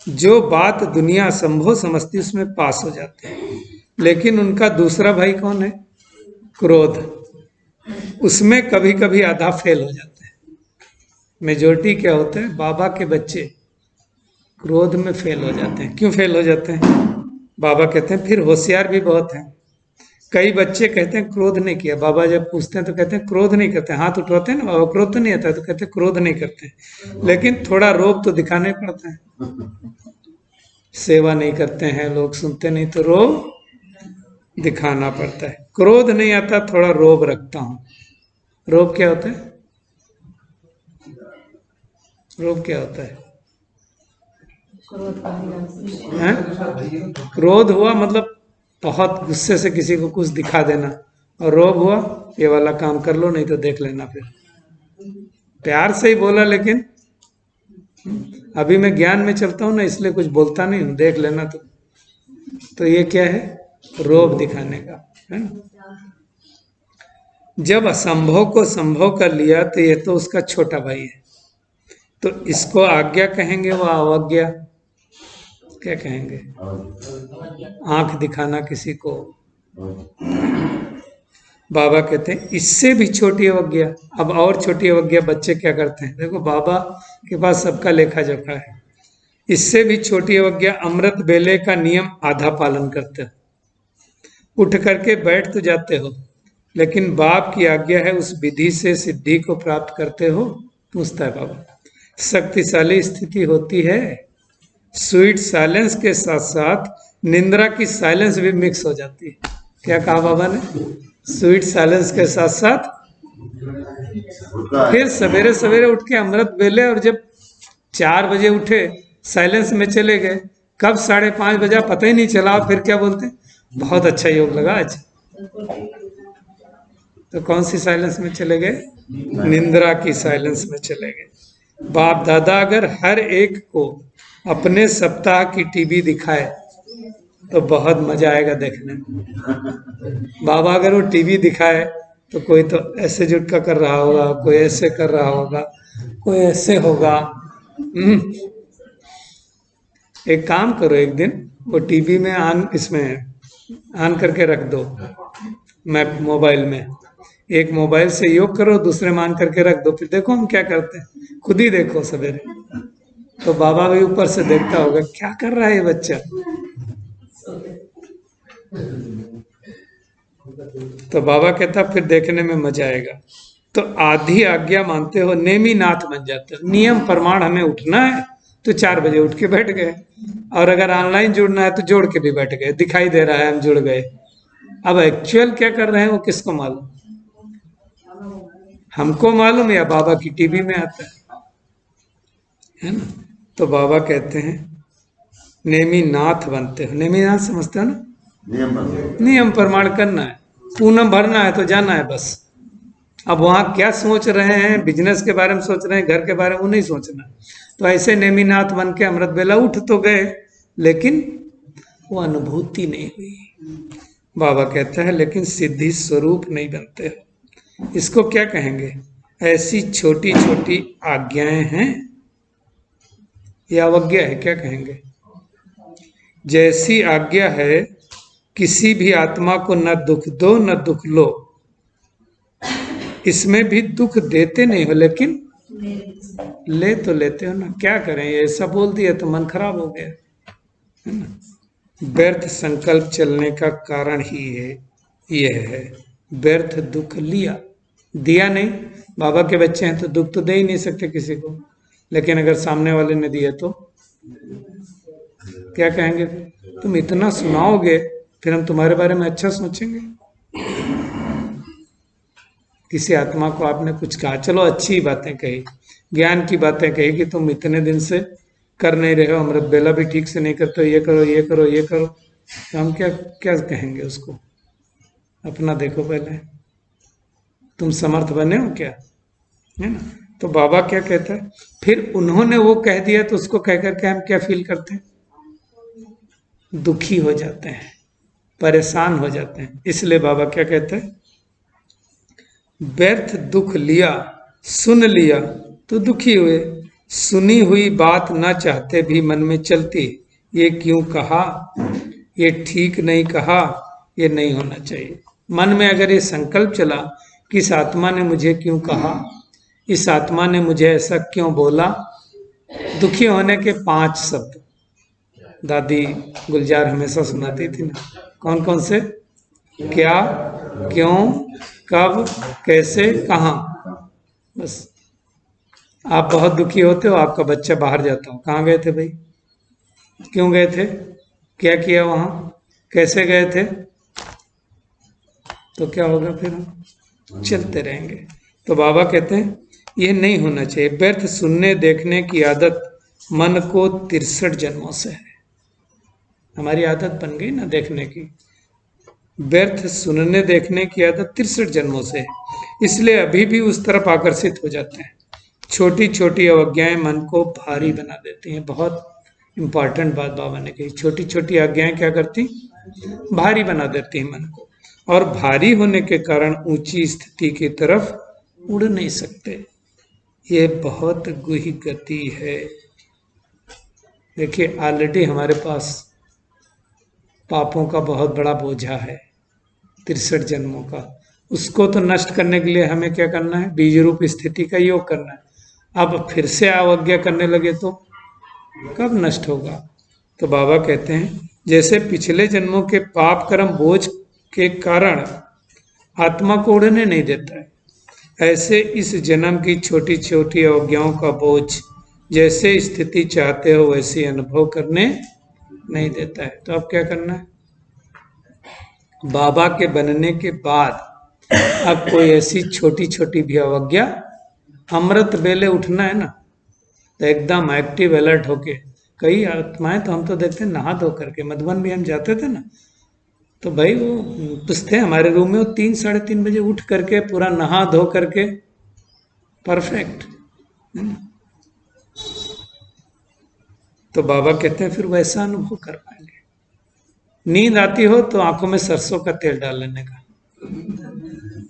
जो बात दुनिया संभव समझती उसमें पास हो जाते हैं। लेकिन उनका दूसरा भाई कौन है? क्रोध। उसमें कभी कभी आधा फेल हो जाते हैं। मेजोरिटी क्या होता है, बाबा के बच्चे क्रोध में फेल हो जाते हैं। क्यों फेल हो जाते हैं? बाबा कहते हैं फिर होशियार भी बहुत हैं। कई बच्चे कहते हैं क्रोध नहीं किया, बाबा जब पूछते हैं तो कहते हैं क्रोध नहीं करते, हाथ उठवाते हैं ना बाबा, क्रोध तो नहीं आता, तो कहते हैं क्रोध नहीं करते, लेकिन थोड़ा रोब तो दिखाना ही पड़ता है। सेवा नहीं करते हैं, लोग सुनते नहीं, तो रोब दिखाना पड़ता है। क्रोध नहीं आता, थोड़ा रोब रखता हूं। रोब क्या होता है? रोब क्या होता है? हैं? क्रोध हुआ मतलब बहुत गुस्से से किसी को कुछ दिखा देना, और रोब हुआ ये वाला काम कर लो नहीं तो देख लेना। फिर प्यार से ही बोला, लेकिन अभी मैं ज्ञान में चलता हूं ना, इसलिए कुछ बोलता नहीं हूं, देख लेना। तो ये क्या है? रोब दिखाने का, है ना। जब असंभव को संभव कर लिया तो ये तो उसका छोटा भाई है, तो इसको आज्ञा कहेंगे, वो अवज्ञा क्या कहेंगे? आंख दिखाना किसी को। बाबा कहते हैं इससे भी छोटी अवज्ञा। अब और छोटी अवज्ञा बच्चे क्या करते हैं? देखो बाबा के पास सबका लेखा जोखा है। इससे भी छोटी अवज्ञा, अमृत बेले का नियम आधा पालन करते हो। उठ करके बैठ तो जाते हो, लेकिन बाप की आज्ञा है उस विधि से सिद्धि को प्राप्त करते हो? पूछता है बाबा। शक्तिशाली स्थिति होती है, स्वीट साइलेंस के साथ साथ निंद्रा की साइलेंस भी मिक्स हो जाती है। क्या कहा बाबा ने? स्वीट साइलेंस के साथ साथ फिर सवेरे सवेरे उठ के अमृत बेले, और जब 4 बजे उठे साइलेंस में चले गए, कब 5:30 बजा पता ही नहीं चला। फिर क्या बोलते? बहुत अच्छा योग लगा आज। तो कौन सी साइलेंस में चले गए? निंद्रा की साइलेंस में चले गए। बाप दादा अगर हर एक को अपने सप्ताह की टीवी दिखाए तो बहुत मजा आएगा देखने में। बाबा अगर वो टीवी दिखाए तो कोई तो ऐसे जुटका कर रहा होगा, कोई ऐसे कर रहा होगा, कोई ऐसे होगा। एक काम करो, एक दिन वो टीवी में ऑन करके रख दो, मैं मोबाइल में। एक मोबाइल से योग करो, दूसरे में ऑन करके रख दो, फिर देखो हम क्या करते हैं। खुद ही देखो सवेरे, तो बाबा भी ऊपर से देखता होगा क्या कर रहा है ये बच्चा। तो बाबा कहता फिर देखने में मजा आएगा। तो आधी आज्ञा मानते हो, नेमी नाथ बन जाते हो। नियम प्रमाण हमें उठना है तो 4 बजे उठ के बैठ गए, और अगर ऑनलाइन जुड़ना है तो जोड़ के भी बैठ गए, दिखाई दे रहा है हम जुड़ गए। अब एक्चुअल क्या कर रहे हैं वो किसको मालूम? हमको मालूम या बाबा की टीवी में आता है ना। तो बाबा कहते हैं नेमी नाथ बनते हो। नेमी नाथ समझते हो ना? नियम प्रमाण करना है, पूनम भरना है तो जाना है बस। अब वहां क्या सोच रहे हैं, बिजनेस के बारे में सोच रहे हैं, घर के बारे में, वो नहीं सोचना। तो ऐसे नेमीनाथ बन के अमृत बेला उठ तो गए, लेकिन वो अनुभूति नहीं हुई। बाबा कहता है लेकिन सिद्धि स्वरूप नहीं बनते हो। इसको क्या कहेंगे? ऐसी छोटी छोटी आज्ञाएं हैं या अवज्ञा है, क्या कहेंगे? जैसी आज्ञा है किसी भी आत्मा को न दुख दो न दुख लो, इसमें भी दुख देते नहीं हो, लेकिन ले तो लेते हो ना। क्या करें, ये ऐसा बोल दिया तो मन खराब हो गया, है ना। व्यर्थ संकल्प चलने का कारण ही है यह है, व्यर्थ दुख लिया, दिया नहीं। बाबा के बच्चे हैं तो दुख तो दे ही नहीं सकते किसी को, लेकिन अगर सामने वाले ने दिया तो क्या कहेंगे? तुम इतना सुनाओगे फिर हम तुम्हारे बारे में अच्छा सोचेंगे, किसी आत्मा को आपने कुछ कहा, चलो अच्छी बातें कही, ज्ञान की बातें कही कि तुम इतने दिन से कर नहीं रहे हो, अमृत बेला भी ठीक से नहीं करते हो, ये करो ये करो ये करो, तो हम क्या क्या कहेंगे उसको? अपना देखो पहले, तुम समर्थ बने हो क्या, है ना? तो बाबा क्या कहता है, फिर उन्होंने वो कह दिया तो उसको कह करके हम क्या फील करते हैं? दुखी हो जाते हैं, परेशान हो जाते हैं। इसलिए बाबा क्या कहते हैं, व्यर्थ दुख लिया, सुन लिया तो दुखी हुए, सुनी हुई बात न चाहते भी मन में चलती, ये क्यों कहा, ये ठीक नहीं कहा, ये नहीं होना चाहिए। मन में अगर ये संकल्प चला कि इस आत्मा ने मुझे क्यों कहा, इस आत्मा ने मुझे ऐसा क्यों बोला, दुखी होने के 5 शब्द दादी गुलजार हमेशा सुनाती थी ना, कौन कौन से? क्या, क्यों, कब, कैसे, कहाँ। बस आप बहुत दुखी होते हो, आपका बच्चा बाहर जाता हो, कहाँ गए थे भाई, क्यों गए थे, क्या किया वहां, कैसे गए थे, तो क्या होगा, फिर हम चलते रहेंगे। तो बाबा कहते हैं ये नहीं होना चाहिए। व्यर्थ सुनने देखने की आदत मन को 63 जन्मों से है, हमारी आदत बन गई ना देखने की। व्यर्थ सुनने देखने की आदत 63 जन्मों से है, इसलिए अभी भी उस तरफ आकर्षित हो जाते हैं। छोटी छोटी अवज्ञाएं मन को भारी बना देती हैं। बहुत इंपॉर्टेंट बात बाबा ने कही, छोटी छोटी आज्ञाएं क्या करती, भारी बना देती हैं मन को, और भारी होने के कारण ऊंची स्थिति की तरफ उड़ नहीं सकते। ये बहुत गुही गति है। देखिए ऑलरेडी हमारे पास पापों का बहुत बड़ा बोझा है, 63 जन्मों का। उसको तो नष्ट करने के लिए हमें क्या करना है, बीज रूप स्थिति का योग करना है। अब फिर से अवज्ञा करने लगे तो कब नष्ट होगा? तो बाबा कहते हैं जैसे पिछले जन्मों के पाप कर्म बोझ के कारण आत्मा को उड़ने नहीं देता है, ऐसे इस जन्म की छोटी छोटी अवज्ञाओं का बोझ जैसे स्थिति चाहते हो वैसे अनुभव करने नहीं देता है। तो अब क्या करना है, बाबा के बनने के बाद अब कोई ऐसी छोटी छोटी भी अवज्ञा, अमृत बेले उठना है ना, तो एकदम एक्टिव अलर्ट होके। कई आत्माएं तो हम तो देखते हैं नहा धो करके, मधुबन भी हम जाते थे ना, तो भाई वो पूछते हमारे रूम में, वो 3-3:30 बजे उठ करके पूरा नहा धो करके परफेक्ट, है ना? तो बाबा कहते हैं फिर वैसा अनुभव कर पाएंगे। नींद आती हो तो आंखों में सरसों का तेल डाल लेने का,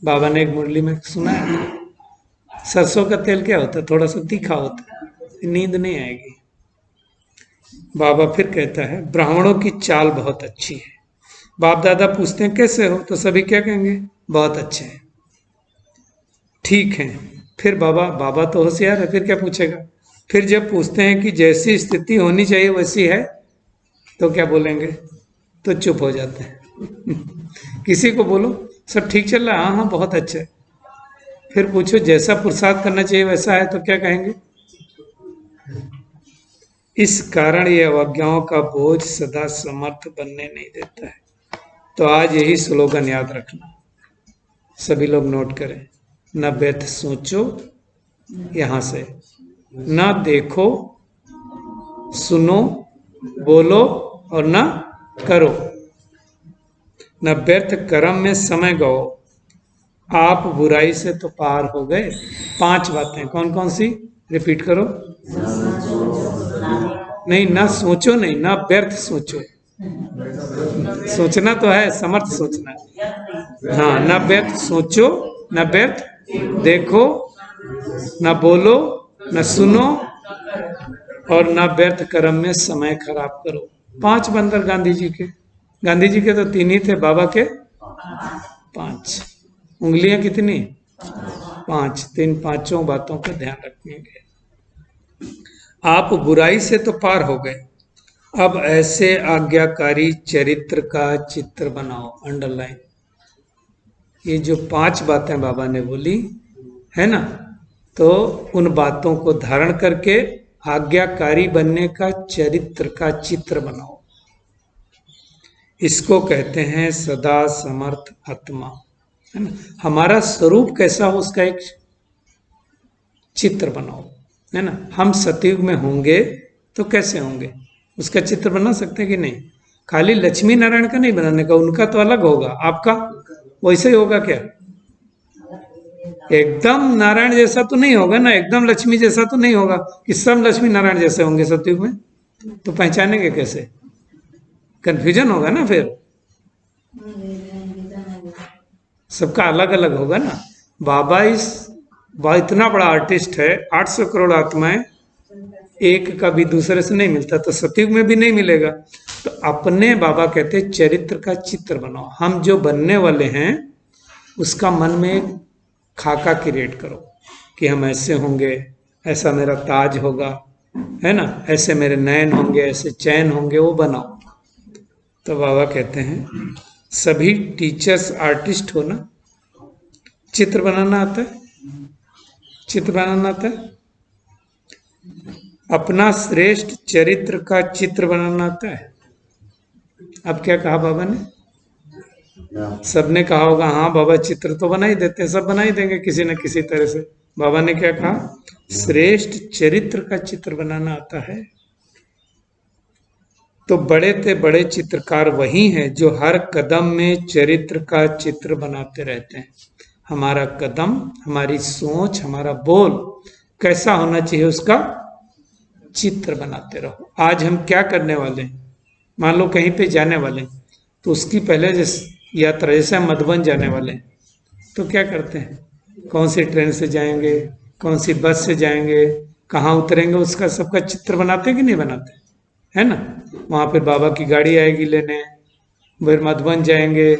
बाबा ने एक मुरली में सुनाया था। सरसों का तेल क्या होता है, थोड़ा सा तीखा होता है, नींद नहीं आएगी। बाबा फिर कहता है ब्राह्मणों की चाल बहुत अच्छी है। बाप दादा पूछते हैं कैसे हो, तो सभी क्या कहेंगे, बहुत अच्छे हैं, ठीक हैं। फिर बाबा, बाबा तो होशियार है, फिर क्या पूछेगा, फिर जब पूछते हैं कि जैसी स्थिति होनी चाहिए वैसी है, तो क्या बोलेंगे, तो चुप हो जाते हैं। किसी को बोलो सब ठीक चल रहा है, हाँ हाँ बहुत अच्छा है, फिर पूछो जैसा पुरुषार्थ करना चाहिए वैसा है, तो क्या कहेंगे। इस कारण ये अवज्ञाओं का बोझ सदा समर्थ बनने नहीं देता है। तो आज यही स्लोगन याद रखना, सभी लोग नोट करें, न व्यर्थ सोचो, यहां से न देखो, सुनो, बोलो और न करो, न व्यर्थ कर्म में समय गो, आप बुराई से तो पार हो गए। 5 बातें कौन कौन सी, रिपीट करो। नहीं, ना सोचो नहीं, ना व्यर्थ सोचो, सोचना तो है, समर्थ सोचना है। हाँ, ना व्यर्थ सोचो, ना व्यर्थ देखो, ना बोलो, ना सुनो और ना व्यर्थ कर्म में समय खराब करो। 5 बंदर गांधी जी के, गांधी जी के तो 3 ही थे, बाबा के 5। उंगलियां कितनी, 5। तो इन 5 बातों का ध्यान रखेंगे। आप बुराई से तो पार हो गए, अब ऐसे आज्ञाकारी चरित्र का चित्र बनाओ, अंडरलाइन। ये जो 5 बातें बाबा ने बोली है ना, तो उन बातों को धारण करके आज्ञाकारी बनने का चरित्र का चित्र बनाओ। इसको कहते हैं सदा समर्थ आत्मा, है ना। हमारा स्वरूप कैसा हो उसका एक चित्र बनाओ, है ना। हम सतयुग में होंगे तो कैसे होंगे उसका चित्र बना सकते हैं कि नहीं। खाली लक्ष्मी नारायण का नहीं बनाने का, उनका तो अलग होगा, आपका वैसे ही होगा क्या। एकदम नारायण जैसा तो नहीं होगा ना, एकदम लक्ष्मी जैसा तो नहीं होगा कि सब लक्ष्मी नारायण जैसे होंगे सतयुग में, तो पहचानेंगे कैसे, कंफ्यूजन होगा ना फिर। सबका अलग अलग होगा ना। बाबा इतना बड़ा आर्टिस्ट है, 800 करोड़ आत्माएं, एक का भी दूसरे से नहीं मिलता, तो सतयुग में भी नहीं मिलेगा। तो अपने बाबा कहते चरित्र का चित्र बनाओ, हम जो बनने वाले हैं उसका मन में एक खाका क्रिएट करो कि हम ऐसे होंगे, ऐसा मेरा ताज होगा, है ना, ऐसे मेरे नयन होंगे, ऐसे चैन होंगे, वो बनाओ। तो बाबा कहते हैं सभी टीचर्स आर्टिस्ट हो ना, चित्र बनाना आता है, चित्र बनाना आता है, अपना श्रेष्ठ चरित्र का चित्र बनाना आता है। अब क्या कहा बाबा ने, सबने कहा होगा हाँ बाबा चित्र तो बना ही देते हैं, सब बना ही देंगे किसी न किसी तरह से। बाबा ने क्या कहा, श्रेष्ठ चरित्र का चित्र बनाना आता है। तो बड़े से बड़े चित्रकार वही हैं जो हर कदम में चरित्र का चित्र बनाते रहते हैं। हमारा कदम, हमारी सोच, हमारा बोल कैसा होना चाहिए उसका चित्र बनाते रहो। आज हम क्या करने वाले हैं, मान लो कहीं पे जाने वाले हैं, तो उसकी पहले यात्रा, जैसे हम मधुबन जाने वाले हैं तो क्या करते हैं, कौन सी ट्रेन से जाएंगे, कौन सी बस से जाएंगे, कहाँ उतरेंगे, उसका सबका चित्र बनाते हैं कि नहीं बनाते, है ना। वहाँ फिर बाबा की गाड़ी आएगी लेने, फिर मधुबन जाएंगे,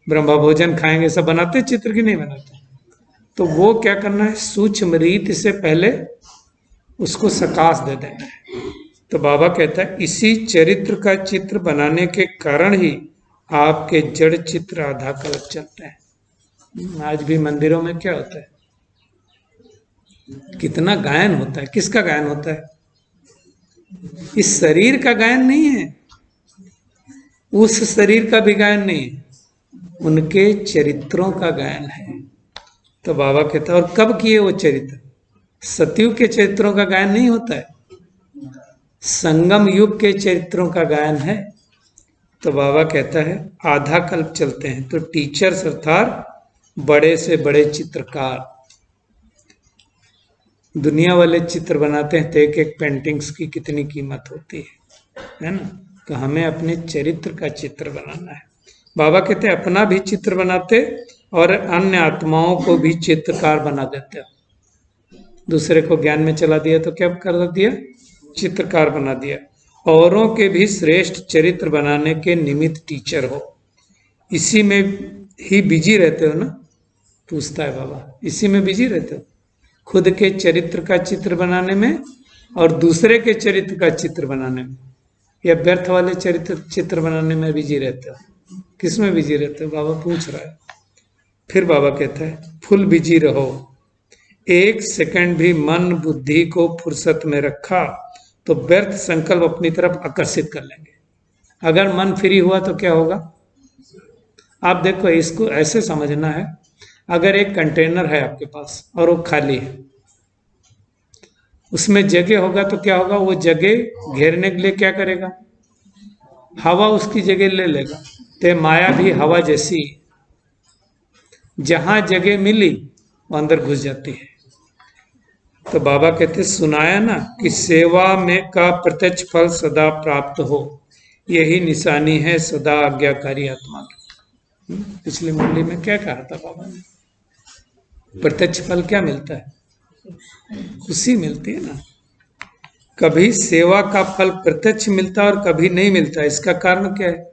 ब्रह्मा भोजन खाएंगे, सब बनाते चित्र की नहीं बनाते। तो वो क्या करना है, सूक्ष्म रीत से पहले उसको सकाश दे देना है। तो बाबा कहता है इसी चरित्र का चित्र बनाने के कारण ही आपके जड़ चित्र आधा कल्प चलते हैं। आज भी मंदिरों में क्या होता है, कितना गायन होता है, किसका गायन होता है, इस शरीर का गायन नहीं है, उस शरीर का भी गायन नहीं है, उनके चरित्रों का गायन है। तो बाबा कहता है और कब किए वो चरित्र, सतयुग के चरित्रों का गायन नहीं होता है, संगम युग के चरित्रों का गायन है। तो बाबा कहता है आधा कल्प चलते हैं। तो टीचर्स अर्थात बड़े से बड़े चित्रकार, दुनिया वाले चित्र बनाते हैं तो एक एक पेंटिंग्स की कितनी कीमत होती है ना। तो हमें अपने चरित्र का चित्र बनाना है। बाबा कहते हैं अपना भी चित्र बनाते और अन्य आत्माओं को भी चित्रकार बना देते। दूसरे को ज्ञान में चला दिया तो क्या कर दिया, चित्रकार बना दिया। औरों के भी श्रेष्ठ चरित्र बनाने के निमित्त टीचर हो, इसी में ही बिजी रहते हो ना, पूछता है बाबा, इसी में बिजी रहते हो, खुद के चरित्र का चित्र बनाने में और दूसरे के चरित्र का चित्र बनाने में, या व्यर्थ वाले चित्र बनाने में बिजी रहते हो, किस में बिजी रहते हो, बाबा पूछ रहा है। फिर बाबा कहता है फुल बिजी रहो, एक सेकंड भी मन बुद्धि को फुर्सत में रखा तो व्यर्थ संकल्प अपनी तरफ आकर्षित कर लेंगे। अगर मन फ्री हुआ तो क्या होगा, आप देखो इसको ऐसे समझना है, अगर एक कंटेनर है आपके पास और वो खाली है, उसमें जगह होगा तो क्या होगा, वो जगह घेरने के लिए क्या करेगा, हवा उसकी जगह ले लेगा। तो माया भी हवा जैसी, जहां जगह मिली वो अंदर घुस जाती है। तो बाबा कहते सुनाया ना कि सेवा में का प्रत्यक्ष फल सदा प्राप्त हो, यही निशानी है सदा आज्ञाकारी आत्मा की। पिछली मुरली में क्या कहा था बाबा ने, प्रत्यक्ष फल क्या मिलता है, खुशी मिलती है ना। कभी सेवा का फल प्रत्यक्ष मिलता है और कभी नहीं मिलता, इसका कारण क्या है,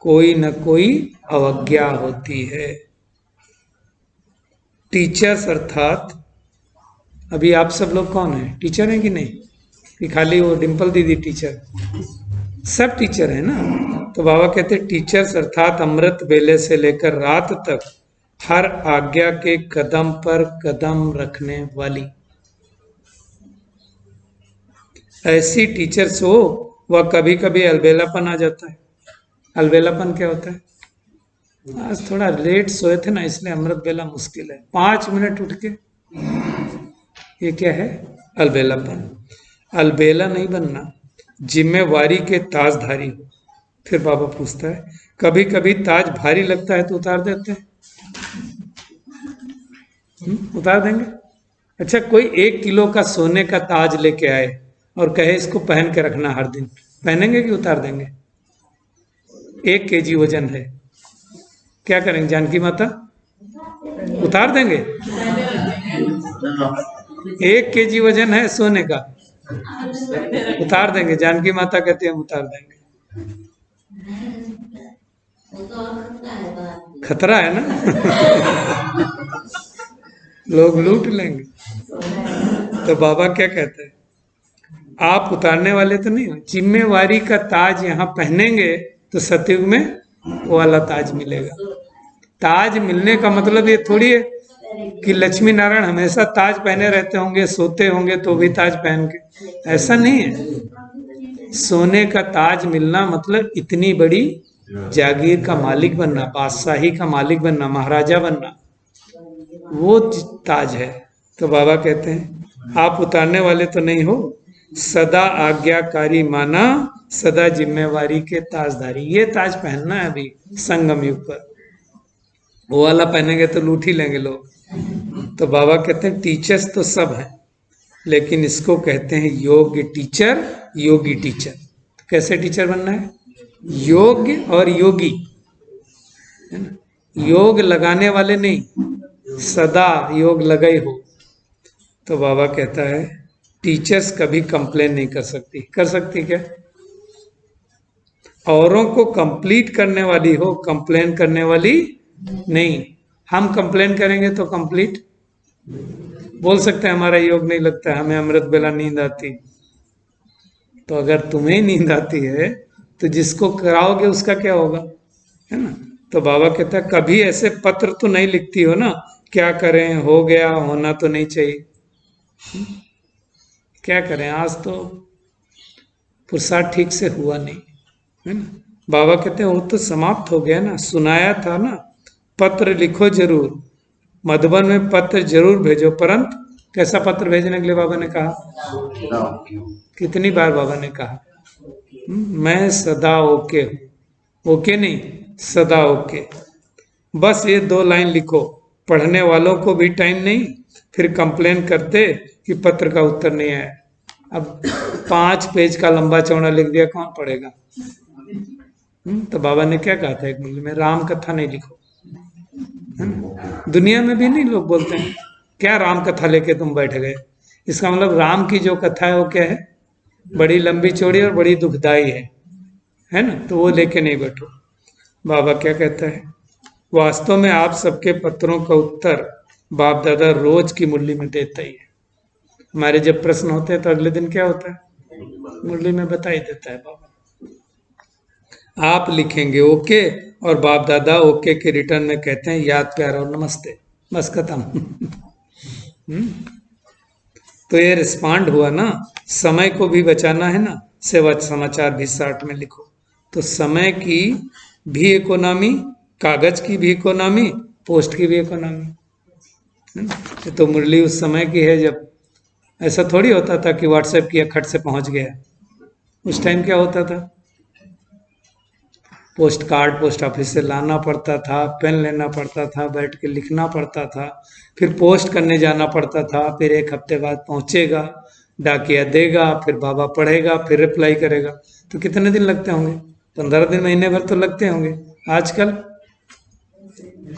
कोई न कोई अवज्ञा होती है। टीचर्स अर्थात अभी आप सब लोग कौन है, टीचर हैं कि नहीं, कि खाली वो डिम्पल दीदी टीचर, सब टीचर है ना। तो बाबा कहते टीचर्स अर्थात अमृत बेले से लेकर रात तक हर आज्ञा के कदम पर कदम रखने वाली ऐसी टीचर्स हो, वह कभी कभी अलबेलापन आ जाता है। अलबेलापन क्या होता है? आज थोड़ा लेट सोए थे ना, इसलिए अमृत बेला मुश्किल है। 5 मिनट उठ के, ये क्या है? अलबेलापन। अलबेला नहीं बनना, जिम्मेवारी के ताजधारी हो। फिर बाबा पूछता है, कभी कभी ताज भारी लगता है तो उतार देते हैं। उतार देंगे? अच्छा, कोई 1 किलो का सोने का ताज लेके आए और कहे इसको पहन के रखना हर दिन, पहनेंगे कि उतार देंगे? 1 kg वजन है, क्या करेंगे जानकी माता? उतार देंगे? 1 kg वजन है सोने का, उतार देंगे? जानकी माता कहते हैं उतार देंगे। खतरा है ना। लोग लूट लेंगे। तो बाबा क्या कहते हैं, आप उतारने वाले तो नहीं हो, जिम्मेवारी का ताज यहाँ पहनेंगे तो सतयुग में वो वाला ताज मिलेगा। ताज मिलने का मतलब ये थोड़ी है कि लक्ष्मी नारायण हमेशा ताज पहने रहते होंगे, सोते होंगे तो भी ताज पहन के, ऐसा नहीं है। सोने का ताज मिलना मतलब इतनी बड़ी जागीर का मालिक बनना, बादशाही का मालिक बनना, महाराजा बनना, वो ताज है। तो बाबा कहते हैं आप उतारने वाले तो नहीं हो, सदा आज्ञाकारी माना, सदा जिम्मेवारी के ताजधारी। ये ताज पहनना है अभी संगम युग पर, वो वाला पहनेंगे तो लूट ही लेंगे लोग। तो बाबा कहते हैं टीचर्स तो सब हैं, लेकिन इसको कहते हैं योग्य टीचर, योगी टीचर। कैसे टीचर बनना है? योग्य और योगी, है ना? योग लगाने वाले नहीं, सदा योग लगाई हो। तो बाबा कहता है टीचर्स कभी कंप्लेन नहीं कर सकती। कर सकती क्या? औरों को कंप्लीट करने वाली हो, कंप्लेन करने वाली नहीं। हम कंप्लेन करेंगे तो कंप्लीट बोल सकते हैं हमारा योग नहीं लगता है, हमें अमृत बेला नींद आती। तो अगर तुम्हें नींद आती है तो जिसको कराओगे उसका क्या होगा, है ना? तो बाबा कहता है कभी ऐसे पत्र तो नहीं लिखती हो ना, क्या करें, हो गया, होना तो नहीं चाहिए। क्या करें, आज तो पुरुषार्थ ठीक से हुआ नहीं, है ना? बाबा कहते हैं वो तो समाप्त हो गया ना, सुनाया था ना, पत्र लिखो जरूर, मधुबन में पत्र जरूर भेजो। परंतु कैसा पत्र भेजने के लिए बाबा ने कहा? कितनी बार बाबा ने कहा? मैं सदा ओके हूँ, ओके नहीं, सदा ओके। बस ये 2 लाइन लिखो, पढ़ने वालों को भी टाइम नहीं, फिर कंप्लेन करते कि पत्र का उत्तर नहीं आया। अब 5 पेज का लंबा चौड़ा लिख दिया, कौन पढ़ेगा? तो बाबा ने क्या कहा था एक मूल्य में, राम कथा नहीं लिखो। दुनिया में भी नहीं लोग बोलते हैं क्या राम कथा लेके तुम बैठ गए? इसका मतलब राम की जो कथा है वो क्या है? बड़ी लंबी चौड़ी और बड़ी दुखदाई है ना? तो वो लेके नहीं बैठो। बाबा क्या कहता है, वास्तव में आप सबके पत्रों का उत्तर बाप दादा रोज की मुरली में देता ही है। हमारे जब प्रश्न होते हैं तो अगले दिन क्या होता है, मुरली में बता ही देता है बाबा। आप लिखेंगे ओके, और बाप दादा ओके के रिटर्न में कहते हैं याद, प्यार और नमस्ते, बस खत्म। तो ये रिस्पॉन्ड हुआ ना। समय को भी बचाना है ना, सेवा समाचार भी 60 में लिखो। तो समय की भी इकोनॉमी, कागज की भी इकोनॉमी, पोस्ट की भी इकोनॉमी। तो मुरली उस समय की है जब ऐसा थोड़ी होता था कि व्हाट्सएप की खट से पहुंच गया। उस टाइम क्या होता था, पोस्ट कार्ड पोस्ट ऑफिस से लाना पड़ता था, पेन लेना पड़ता था, बैठ के लिखना पड़ता था, फिर पोस्ट करने जाना पड़ता था, फिर 1 हफ्ते बाद पहुंचेगा, डाकिया देगा, फिर बाबा पढ़ेगा, फिर रिप्लाई करेगा। तो कितने दिन लगते होंगे? 15 दिन, महीने भर तो लगते होंगे आजकल।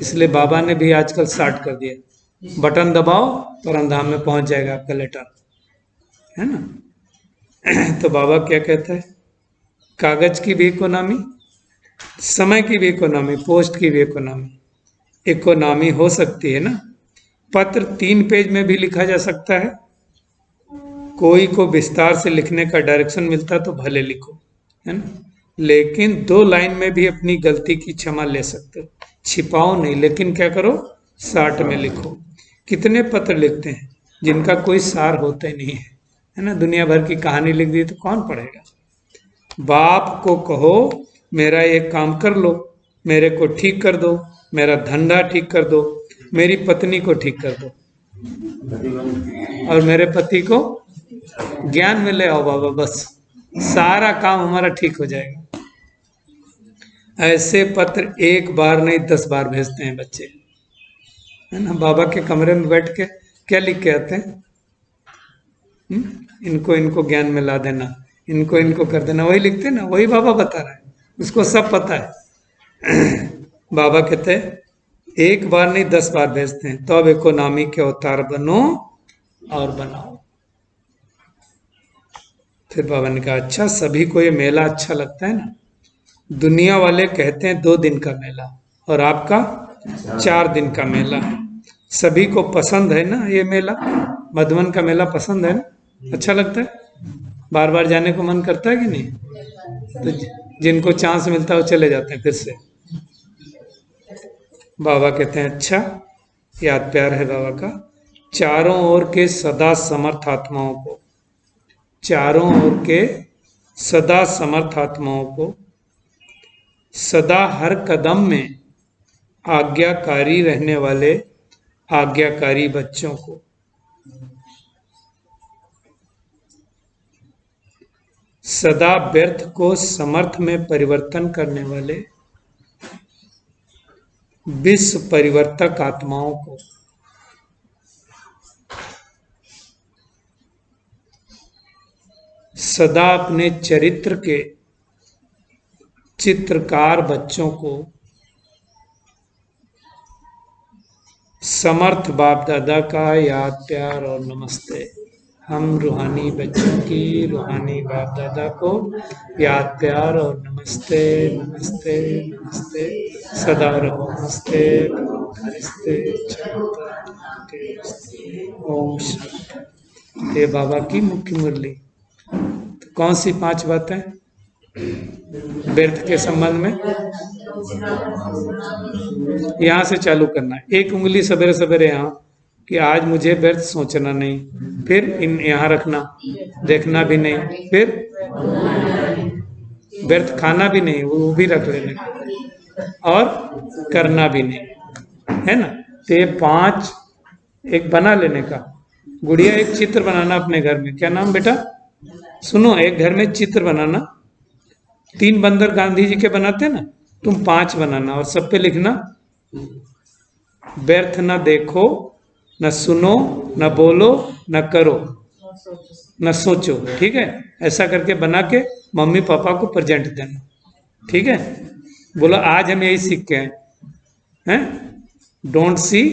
इसलिए बाबा ने भी आजकल स्टार्ट कर दिया, बटन दबाओ परमधाम में पहुंच जाएगा आपका लेटर, है ना? तो बाबा क्या कहता है, कागज की भी इकोनॉमी, समय की भी इकोनॉमी, पोस्ट की भी इकोनॉमी हो सकती है ना। पत्र 3 पेज में भी लिखा जा सकता है। कोई को विस्तार से लिखने का डायरेक्शन मिलता तो भले लिखो, है ना? लेकिन 2 लाइन में भी अपनी गलती की क्षमा ले सकते हो, छिपाओ नहीं, लेकिन क्या करो, 60 में लिखो। कितने पत्र लिखते हैं जिनका कोई सार होता ही नहीं है ना? दुनिया भर की कहानी लिख दी तो कौन पढ़ेगा? बाप को कहो मेरा एक काम कर लो, मेरे को ठीक कर दो, मेरा धंधा ठीक कर दो, मेरी पत्नी को ठीक कर दो, और मेरे पति को ज्ञान में ले आओ बाबा, बस सारा काम हमारा ठीक हो जाएगा। ऐसे पत्र एक बार नहीं 10 बार भेजते हैं बच्चे, है ना। बाबा के कमरे में बैठ के क्या लिख के आते हैं? इनको इनको ज्ञान में ला देना, इनको इनको कर देना, वही लिखते हैं ना, वही बाबा बता रहा है, उसको सब पता है। बाबा कहते हैं एक बार नहीं 10 बार भेजते हैं, तो अब इकोनॉमी के अवतार बनो और बनाओ। फिर बाबा ने कहा अच्छा, सभी को ये मेला अच्छा लगता है ना। दुनिया वाले कहते हैं 2 दिन का मेला, और आपका 4 दिन का मेला है। सभी को पसंद है ना ये मेला, मधुबन का मेला पसंद है ना, अच्छा लगता है, बार बार जाने को मन करता है कि नहीं? तो जिनको चांस मिलता है वो चले जाते हैं फिर से। बाबा कहते हैं अच्छा, याद प्यार है बाबा का, चारों ओर के सदा समर्थ आत्माओं को, चारों ओर के सदा समर्थ आत्माओं को, सदा हर कदम में आज्ञाकारी रहने वाले आज्ञाकारी बच्चों को, सदा व्यर्थ को समर्थ में परिवर्तन करने वाले विश्व परिवर्तक आत्माओं को, सदा अपने चरित्र के चित्रकार बच्चों को, समर्थ बाप दादा का याद प्यार और नमस्ते। हम रूहानी बच्चों की रूहानी बाप दादा को याद प्यार और नमस्ते नमस्ते नमस्ते, सदा रहो नमस्ते नमस्ते। ओम शांति। ये बाबा की मुख्य मुरली। तो कौन सी 5 बातें व्यर्थ के संबंध में? यहाँ से चालू करना है, एक उंगली सवेरे सवेरे यहाँ कि आज मुझे व्यर्थ सोचना नहीं, फिर इन यहाँ रखना, देखना भी नहीं, फिर व्यर्थ खाना भी नहीं, वो भी रख लेने, और करना भी नहीं, है ना। तो ये 5 एक बना लेने का। गुड़िया एक चित्र बनाना अपने घर में, क्या नाम बेटा? सुनो, एक घर में चित्र बनाना, 3 बंदर गांधी जी के बनाते हैं ना, तुम 5 बनाना और सब पे लिखना व्यर्थ न देखो, न सुनो, न बोलो, न करो, न सोचो। ठीक है, ऐसा करके बना के मम्मी पापा को प्रेजेंट देना। ठीक है, बोलो आज हम यही सीख के हैं, don't see,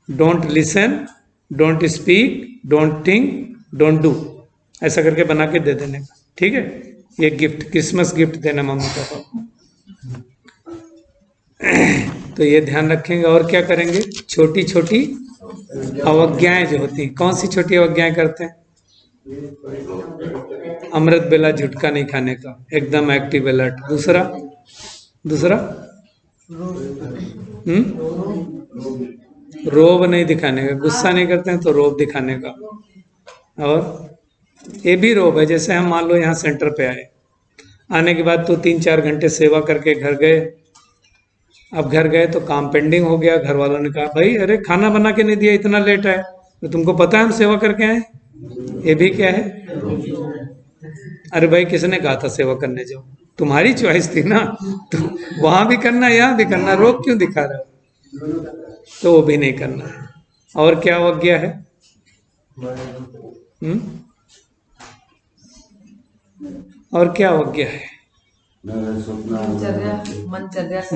don't listen, don't speak, don't think, don't do, ऐसा करके बना के दे देने का। ठीक है, ये गिफ्ट, क्रिसमस गिफ्ट देना मम्मी पापा को। तो ये ध्यान रखेंगे। और क्या करेंगे? छोटी छोटी अवज्ञाएं जो होती, कौन सी छोटी अवज्ञाएं करते हैं? अमृत बेला झुटका नहीं खाने का, एकदम एक्टिव अलर्ट। दूसरा रोब नहीं दिखाने का, गुस्सा नहीं करते हैं तो रोब दिखाने का। और ये भी रोब है, जैसे हम मान लो यहाँ सेंटर पे आए, आने के बाद तो 3-4 घंटे सेवा करके घर गए, अब घर गए तो काम पेंडिंग हो गया, घर वालों ने कहा भाई अरे खाना बना के नहीं दिया, इतना लेट है, तो तुमको पता है हम सेवा करके आए, ये भी क्या है? अरे भाई किसने कहा था सेवा करने जाओ, तुम्हारी चॉइस थी ना, तो वहां भी करना यहाँ भी करना, रोक क्यों दिखा रहे हो? तो वो भी नहीं करना है। और क्या अवज्ञा है? और क्या अवज्ञा है?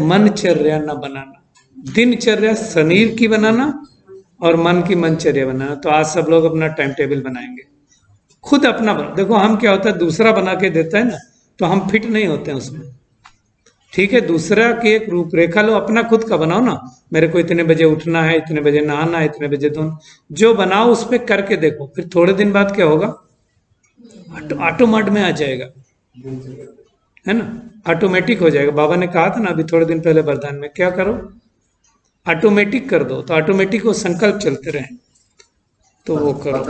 मनचर्या न बनाना, दिनचर्या शरीर की बनाना और मन की मनचर्या बनाना। तो आज सब लोग अपना टाइम टेबल बनाएंगे, खुद अपना बना। देखो हम क्या होता है, दूसरा बना के देता है ना, तो हम फिट नहीं होते हैं उसमें। ठीक है, दूसरा की एक रूपरेखा लो, अपना खुद का बनाओ ना। मेरे को इतने बजे उठना है, इतने बजे नहाना है, इतने बजे जो बनाओ उस पर करके देखो, फिर थोड़े दिन बाद क्या होगा, ऑटोमेट में आ जाएगा, है ना, ऑटोमेटिक हो जाएगा। बाबा ने कहा था ना अभी थोड़े दिन पहले वरदान में, क्या करो, ऑटोमेटिक कर दो, तो ऑटोमेटिक वो संकल्प चलते रहे, तो वो करो।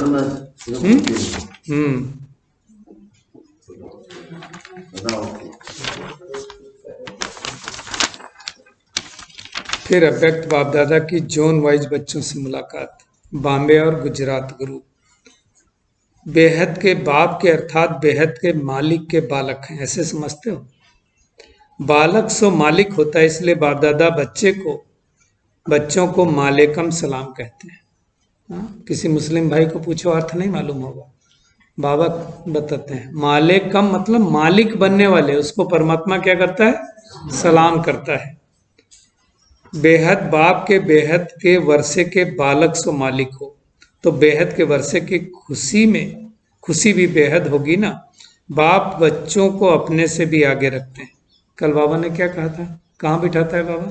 फिर अव्यक्त बाप दादा की जोन वाइज बच्चों से मुलाकात, बॉम्बे और गुजरात ग्रुप। बेहद के बाप के अर्थात बेहद के मालिक के बालक हैं, ऐसे समझते हो? बालक सो मालिक होता है, इसलिए बाप दादा बच्चों को मालेकम सलाम कहते हैं। किसी मुस्लिम भाई को पूछो, अर्थ नहीं मालूम होगा, बाबा बताते हैं। मालेकम मतलब मालिक बनने वाले, उसको परमात्मा क्या करता है? सलाम करता है। बेहद बाप के बेहद के वर्षे के बालक सो मालिक हो, तो बेहद के वर्षे की खुशी में खुशी भी बेहद होगी ना। बाप बच्चों को अपने से भी आगे रखते हैं। कल बाबा ने क्या कहा था? कहाँ बिठाता है बाबा?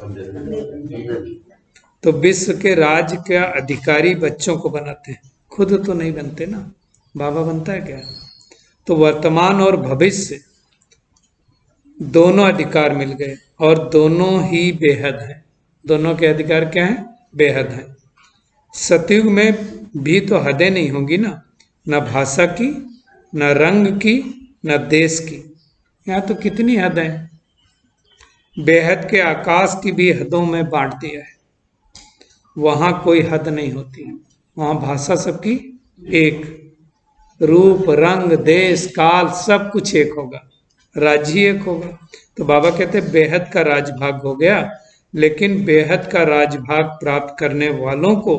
तो विश्व के राज का अधिकारी बच्चों को बनाते हैं, खुद तो नहीं बनते ना। बाबा बनता है क्या? तो वर्तमान और भविष्य दोनों अधिकार मिल गए और दोनों ही बेहद हैं। दोनों के अधिकार क्या हैं? बेहद हैं। सतयुग में भी तो हदें नहीं होंगी ना, न भाषा की, न रंग की, न देश की। यहाँ तो कितनी हद है। बेहद के आकाश की भी हदों में बांट दिया है, वहां कोई हद नहीं होती। वहां भाषा सबकी एक, रूप रंग देश काल सब कुछ एक होगा, राज्य ही एक होगा। तो बाबा कहते बेहद का राजभाग हो गया, लेकिन बेहद का राजभाग प्राप्त करने वालों को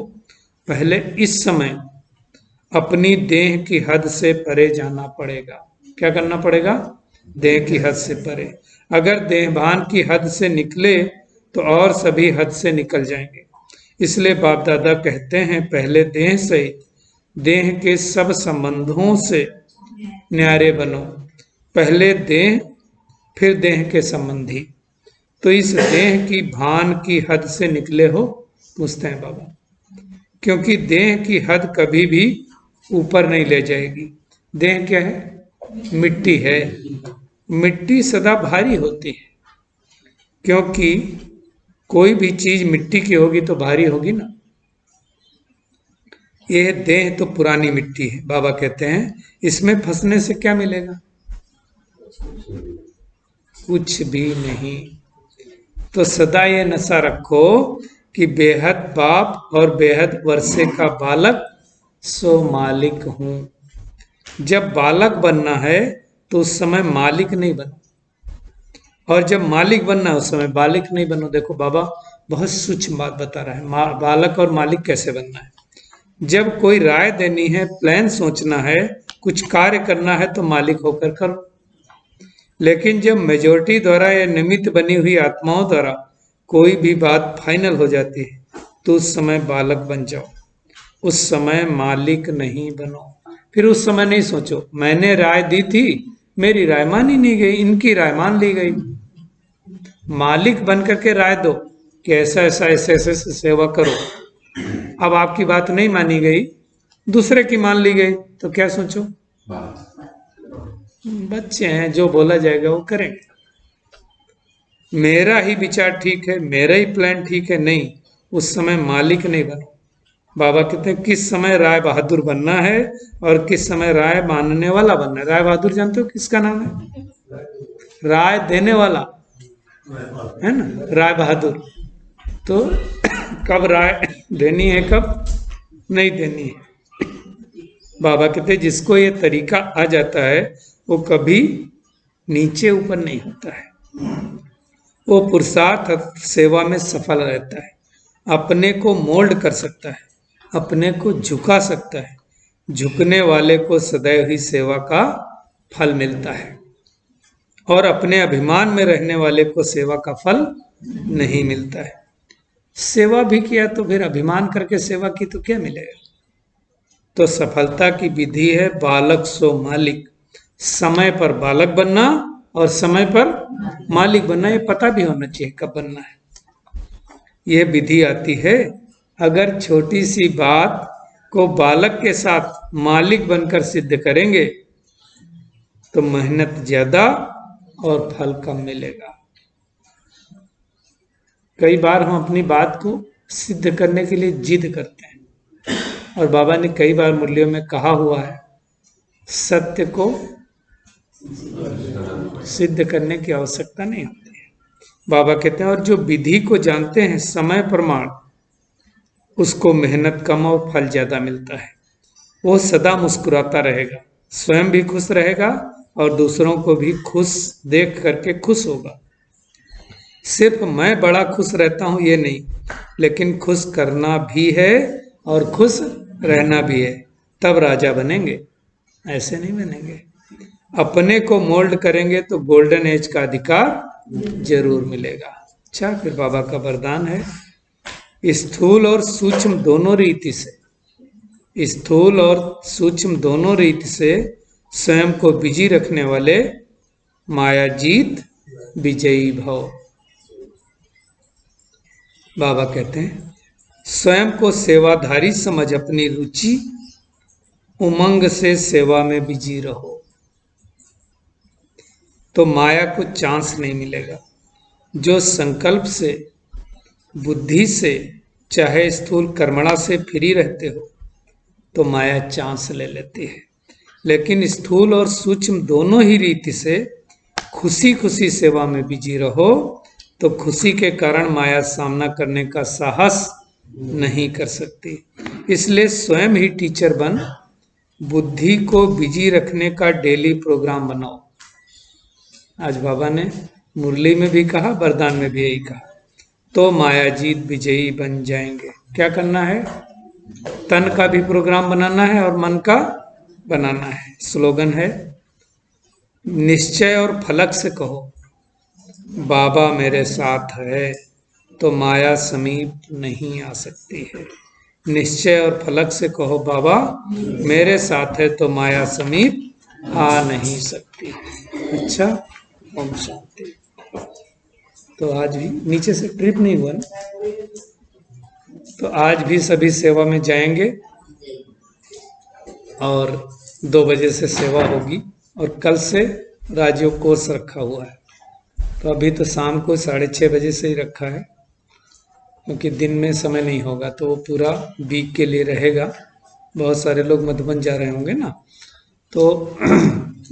पहले इस समय अपनी देह की हद से परे जाना पड़ेगा। क्या करना पड़ेगा? देह की हद से परे। अगर देहभान की हद से निकले तो और सभी हद से निकल जाएंगे। इसलिए बाप दादा कहते हैं पहले देह से, देह के सब संबंधों से न्यारे बनो। पहले देह फिर देह के संबंधी। तो इस देह की भान की हद से निकले हो? पूछते हैं बाबा। क्योंकि देह की हद कभी भी ऊपर नहीं ले जाएगी। देह क्या है? मिट्टी है। मिट्टी सदा भारी होती है, क्योंकि कोई भी चीज मिट्टी की होगी तो भारी होगी ना। यह देह तो पुरानी मिट्टी है। बाबा कहते हैं इसमें फंसने से क्या मिलेगा? कुछ भी नहीं। तो सदा ये नशा रखो कि बेहद बाप और बेहद वर्षे का बालक सो मालिक हूं। जब बालक बनना है तो उस समय मालिक नहीं बनो, और जब मालिक बनना है उस समय बालक नहीं बनो। देखो बाबा बहुत सूक्ष्म बात बता रहा है, बालक और मालिक कैसे बनना है। जब कोई राय देनी है, प्लान सोचना है, कुछ कार्य करना है तो मालिक होकर करो। लेकिन जब मेजोरिटी द्वारा या निमित्त बनी हुई आत्माओं द्वारा कोई भी बात फाइनल हो जाती है तो उस समय बालक बन जाओ, उस समय मालिक नहीं बनो। फिर उस समय नहीं सोचो मैंने राय दी थी, मेरी राय मानी नहीं गई, इनकी राय मान ली गई। मालिक बन करके राय दो कि ऐसा ऐसा ऐसे ऐसे सेवा करो। अब आपकी बात नहीं मानी गई, दूसरे की मान ली गई, तो क्या सोचो? बच्चे हैं, जो बोला जाएगा वो करेंगे। मेरा ही विचार ठीक है, मेरा ही प्लान ठीक है, नहीं, उस समय मालिक नहीं बनो। बाबा कहते हैं किस समय राय बहादुर बनना है और किस समय राय मानने वाला बनना है। राय बहादुर जानते हो किसका नाम है? राय देने वाला है ना, राय बहादुर। तो कब राय देनी है, कब नहीं देनी है। बाबा कहते हैं जिसको ये तरीका आ जाता है वो कभी नीचे ऊपर नहीं होता है, वो पुरुषार्थ सेवा में सफल रहता है, अपने को मोल्ड कर सकता है, अपने को झुका सकता है। झुकने वाले को सदैव ही सेवा का फल मिलता है, और अपने अभिमान में रहने वाले को सेवा का फल नहीं मिलता है। सेवा भी किया तो फिर अभिमान करके सेवा की तो क्या मिलेगा? तो सफलता की विधि है बालक सो मालिक। समय पर बालक बनना और समय पर मालिक बनना, ये पता भी होना चाहिए कब बनना है। ये विधि आती है। अगर छोटी सी बात को बालक के साथ मालिक बनकर सिद्ध करेंगे तो मेहनत ज्यादा और फल कम मिलेगा। कई बार हम अपनी बात को सिद्ध करने के लिए जिद करते हैं, और बाबा ने कई बार मुरलियों में कहा हुआ है सत्य को सिद्ध करने की आवश्यकता नहीं होती है। बाबा कहते हैं और जो विधि को जानते हैं समय प्रमाण, उसको मेहनत कम और फल ज्यादा मिलता है। वो सदा मुस्कुराता रहेगा, स्वयं भी खुश रहेगा और दूसरों को भी खुश देख करके खुश होगा। सिर्फ मैं बड़ा खुश रहता हूं ये नहीं, लेकिन खुश करना भी है और खुश रहना भी है, तब राजा बनेंगे, ऐसे नहीं बनेंगे। अपने को मोल्ड करेंगे तो गोल्डन एज का अधिकार जरूर मिलेगा। अच्छा, फिर बाबा का वरदान है, स्थूल और सूक्ष्म दोनों रीति से, स्थूल और सूक्ष्म दोनों रीति से स्वयं को बिजी रखने वाले माया जीत विजयी भव। बाबा कहते हैं स्वयं को सेवाधारी समझ अपनी रुचि उमंग से सेवा में बिजी रहो, तो माया को चांस नहीं मिलेगा। जो संकल्प से, बुद्धि से, चाहे स्थूल कर्मणा से फ्री रहते हो तो माया चांस ले लेती है। लेकिन स्थूल और सूक्ष्म दोनों ही रीति से खुशी खुशी सेवा में बिजी रहो तो खुशी के कारण माया सामना करने का साहस नहीं कर सकती। इसलिए स्वयं ही टीचर बन बुद्धि को बिजी रखने का डेली प्रोग्राम बनाओ। आज बाबा ने मुरली में भी कहा, वरदान में भी यही कहा, तो माया जीत विजयी बन जाएंगे। क्या करना है? तन का भी प्रोग्राम बनाना है और मन का बनाना है। स्लोगन है, निश्चय और फलक से कहो बाबा मेरे साथ है तो माया समीप नहीं आ सकती है। निश्चय और फलक से कहो बाबा मेरे साथ है तो माया समीप आ नहीं सकती। अच्छा, ओम शांति। तो आज भी नीचे से ट्रिप नहीं हुआ ना, तो आज भी सभी सेवा में जाएंगे और 2 बजे से सेवा होगी और कल से राजयोग कोर्स रखा हुआ है। तो अभी तो शाम को 6:30 बजे से ही रखा है, क्योंकि दिन में समय नहीं होगा, तो वो पूरा वीक के लिए रहेगा। बहुत सारे लोग मधुबन जा रहे होंगे ना, तो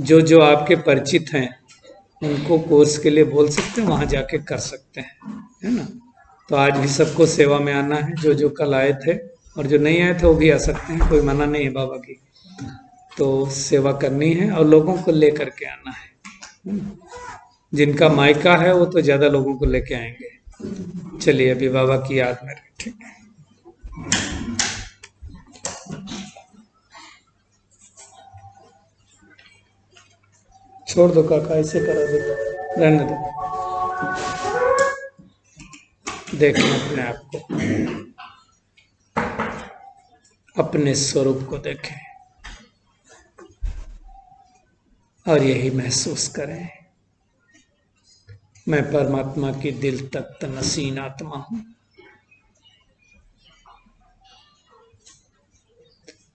जो जो आपके परिचित हैं उनको कोर्स के लिए बोल सकते हैं, वहाँ जाके कर सकते हैं, है ना। तो आज भी सबको सेवा में आना है, जो जो कल आए थे, और जो नहीं आए थे वो भी आ सकते हैं, कोई मना नहीं है बाबा की। तो सेवा करनी है और लोगों को ले करके आना है। जिनका मायका है वो तो ज़्यादा लोगों को लेके आएंगे। चलिए अभी बाबा की याद में ठीक है। छोड़ दो काका, ऐसे करा दो, रहने दो, देखना अपने आप को, अपने स्वरूप को देखें और यही महसूस करें, मैं परमात्मा की दिल तक नसीन आत्मा हूं,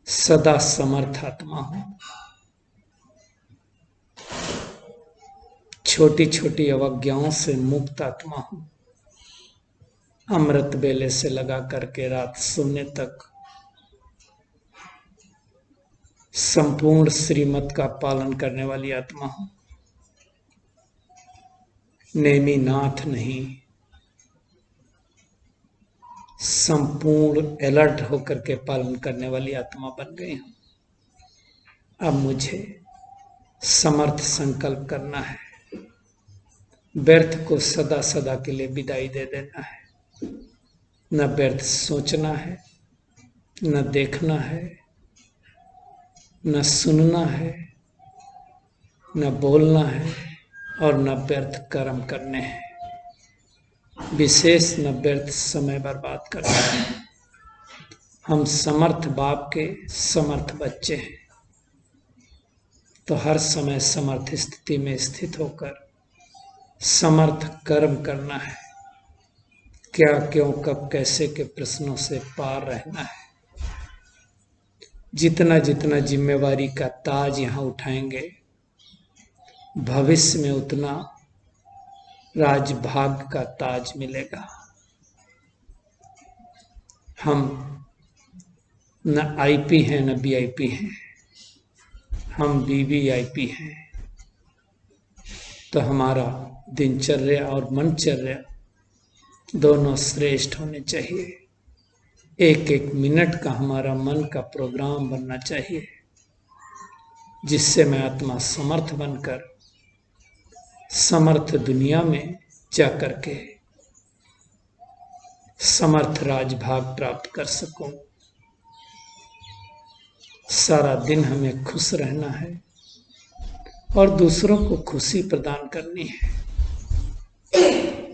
सदा समर्थ आत्मा हूं, छोटी छोटी अवज्ञाओं से मुक्त आत्मा हूं, अमृत बेले से लगा करके रात सोने तक संपूर्ण श्रीमत का पालन करने वाली आत्मा हूं, नेमी नाथ नहीं, संपूर्ण अलर्ट होकर के पालन करने वाली आत्मा बन गई हूं। अब मुझे समर्थ संकल्प करना है, व्यर्थ को सदा सदा के लिए विदाई दे देना है। न व्यर्थ सोचना है, न देखना है, न सुनना है, न बोलना है और न व्यर्थ कर्म करने हैं, विशेष न व्यर्थ समय बर्बाद करना है। हम समर्थ बाप के समर्थ बच्चे हैं, तो हर समय समर्थ स्थिति में स्थित होकर समर्थ कर्म करना है। क्या, क्यों, कब, कैसे के प्रश्नों से पार रहना है। जितना जितना जिम्मेवारी का ताज यहाँ उठाएंगे, भविष्य में उतना राजभाग का ताज मिलेगा। हम न आईपी हैं न वीआईपी हैं, हम वीवीआईपी हैं। तो हमारा दिनचर्या और मनचर्या दोनों श्रेष्ठ होने चाहिए। एक एक मिनट का हमारा मन का प्रोग्राम बनना चाहिए, जिससे मैं आत्मा समर्थ बनकर समर्थ दुनिया में जा करके समर्थ राजभाग प्राप्त कर सकूं। सारा दिन हमें खुश रहना है और दूसरों को खुशी प्रदान करनी है,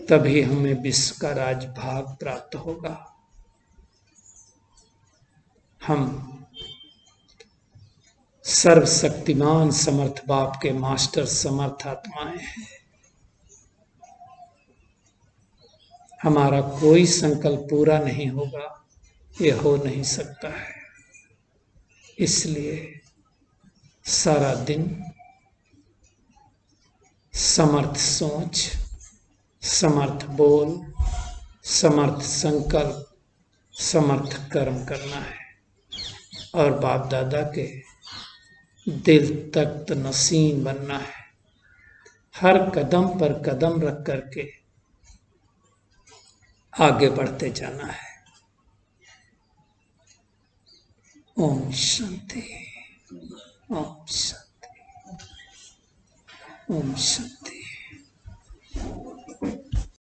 तभी हमें विश्व का राजभाग प्राप्त होगा। हम सर्वशक्तिमान समर्थ बाप के मास्टर समर्थ आत्माएं हैं। हमारा कोई संकल्प पूरा नहीं होगा, ये हो नहीं सकता है। इसलिए सारा दिन समर्थ सोच, समर्थ बोल, समर्थ संकल्प, समर्थ कर्म करना है और बाप दादा के दिल तख्त नसीन बनना है। हर कदम पर कदम रख करके आगे बढ़ते जाना है। ओम शांति, ओम शांति, ओम शांति।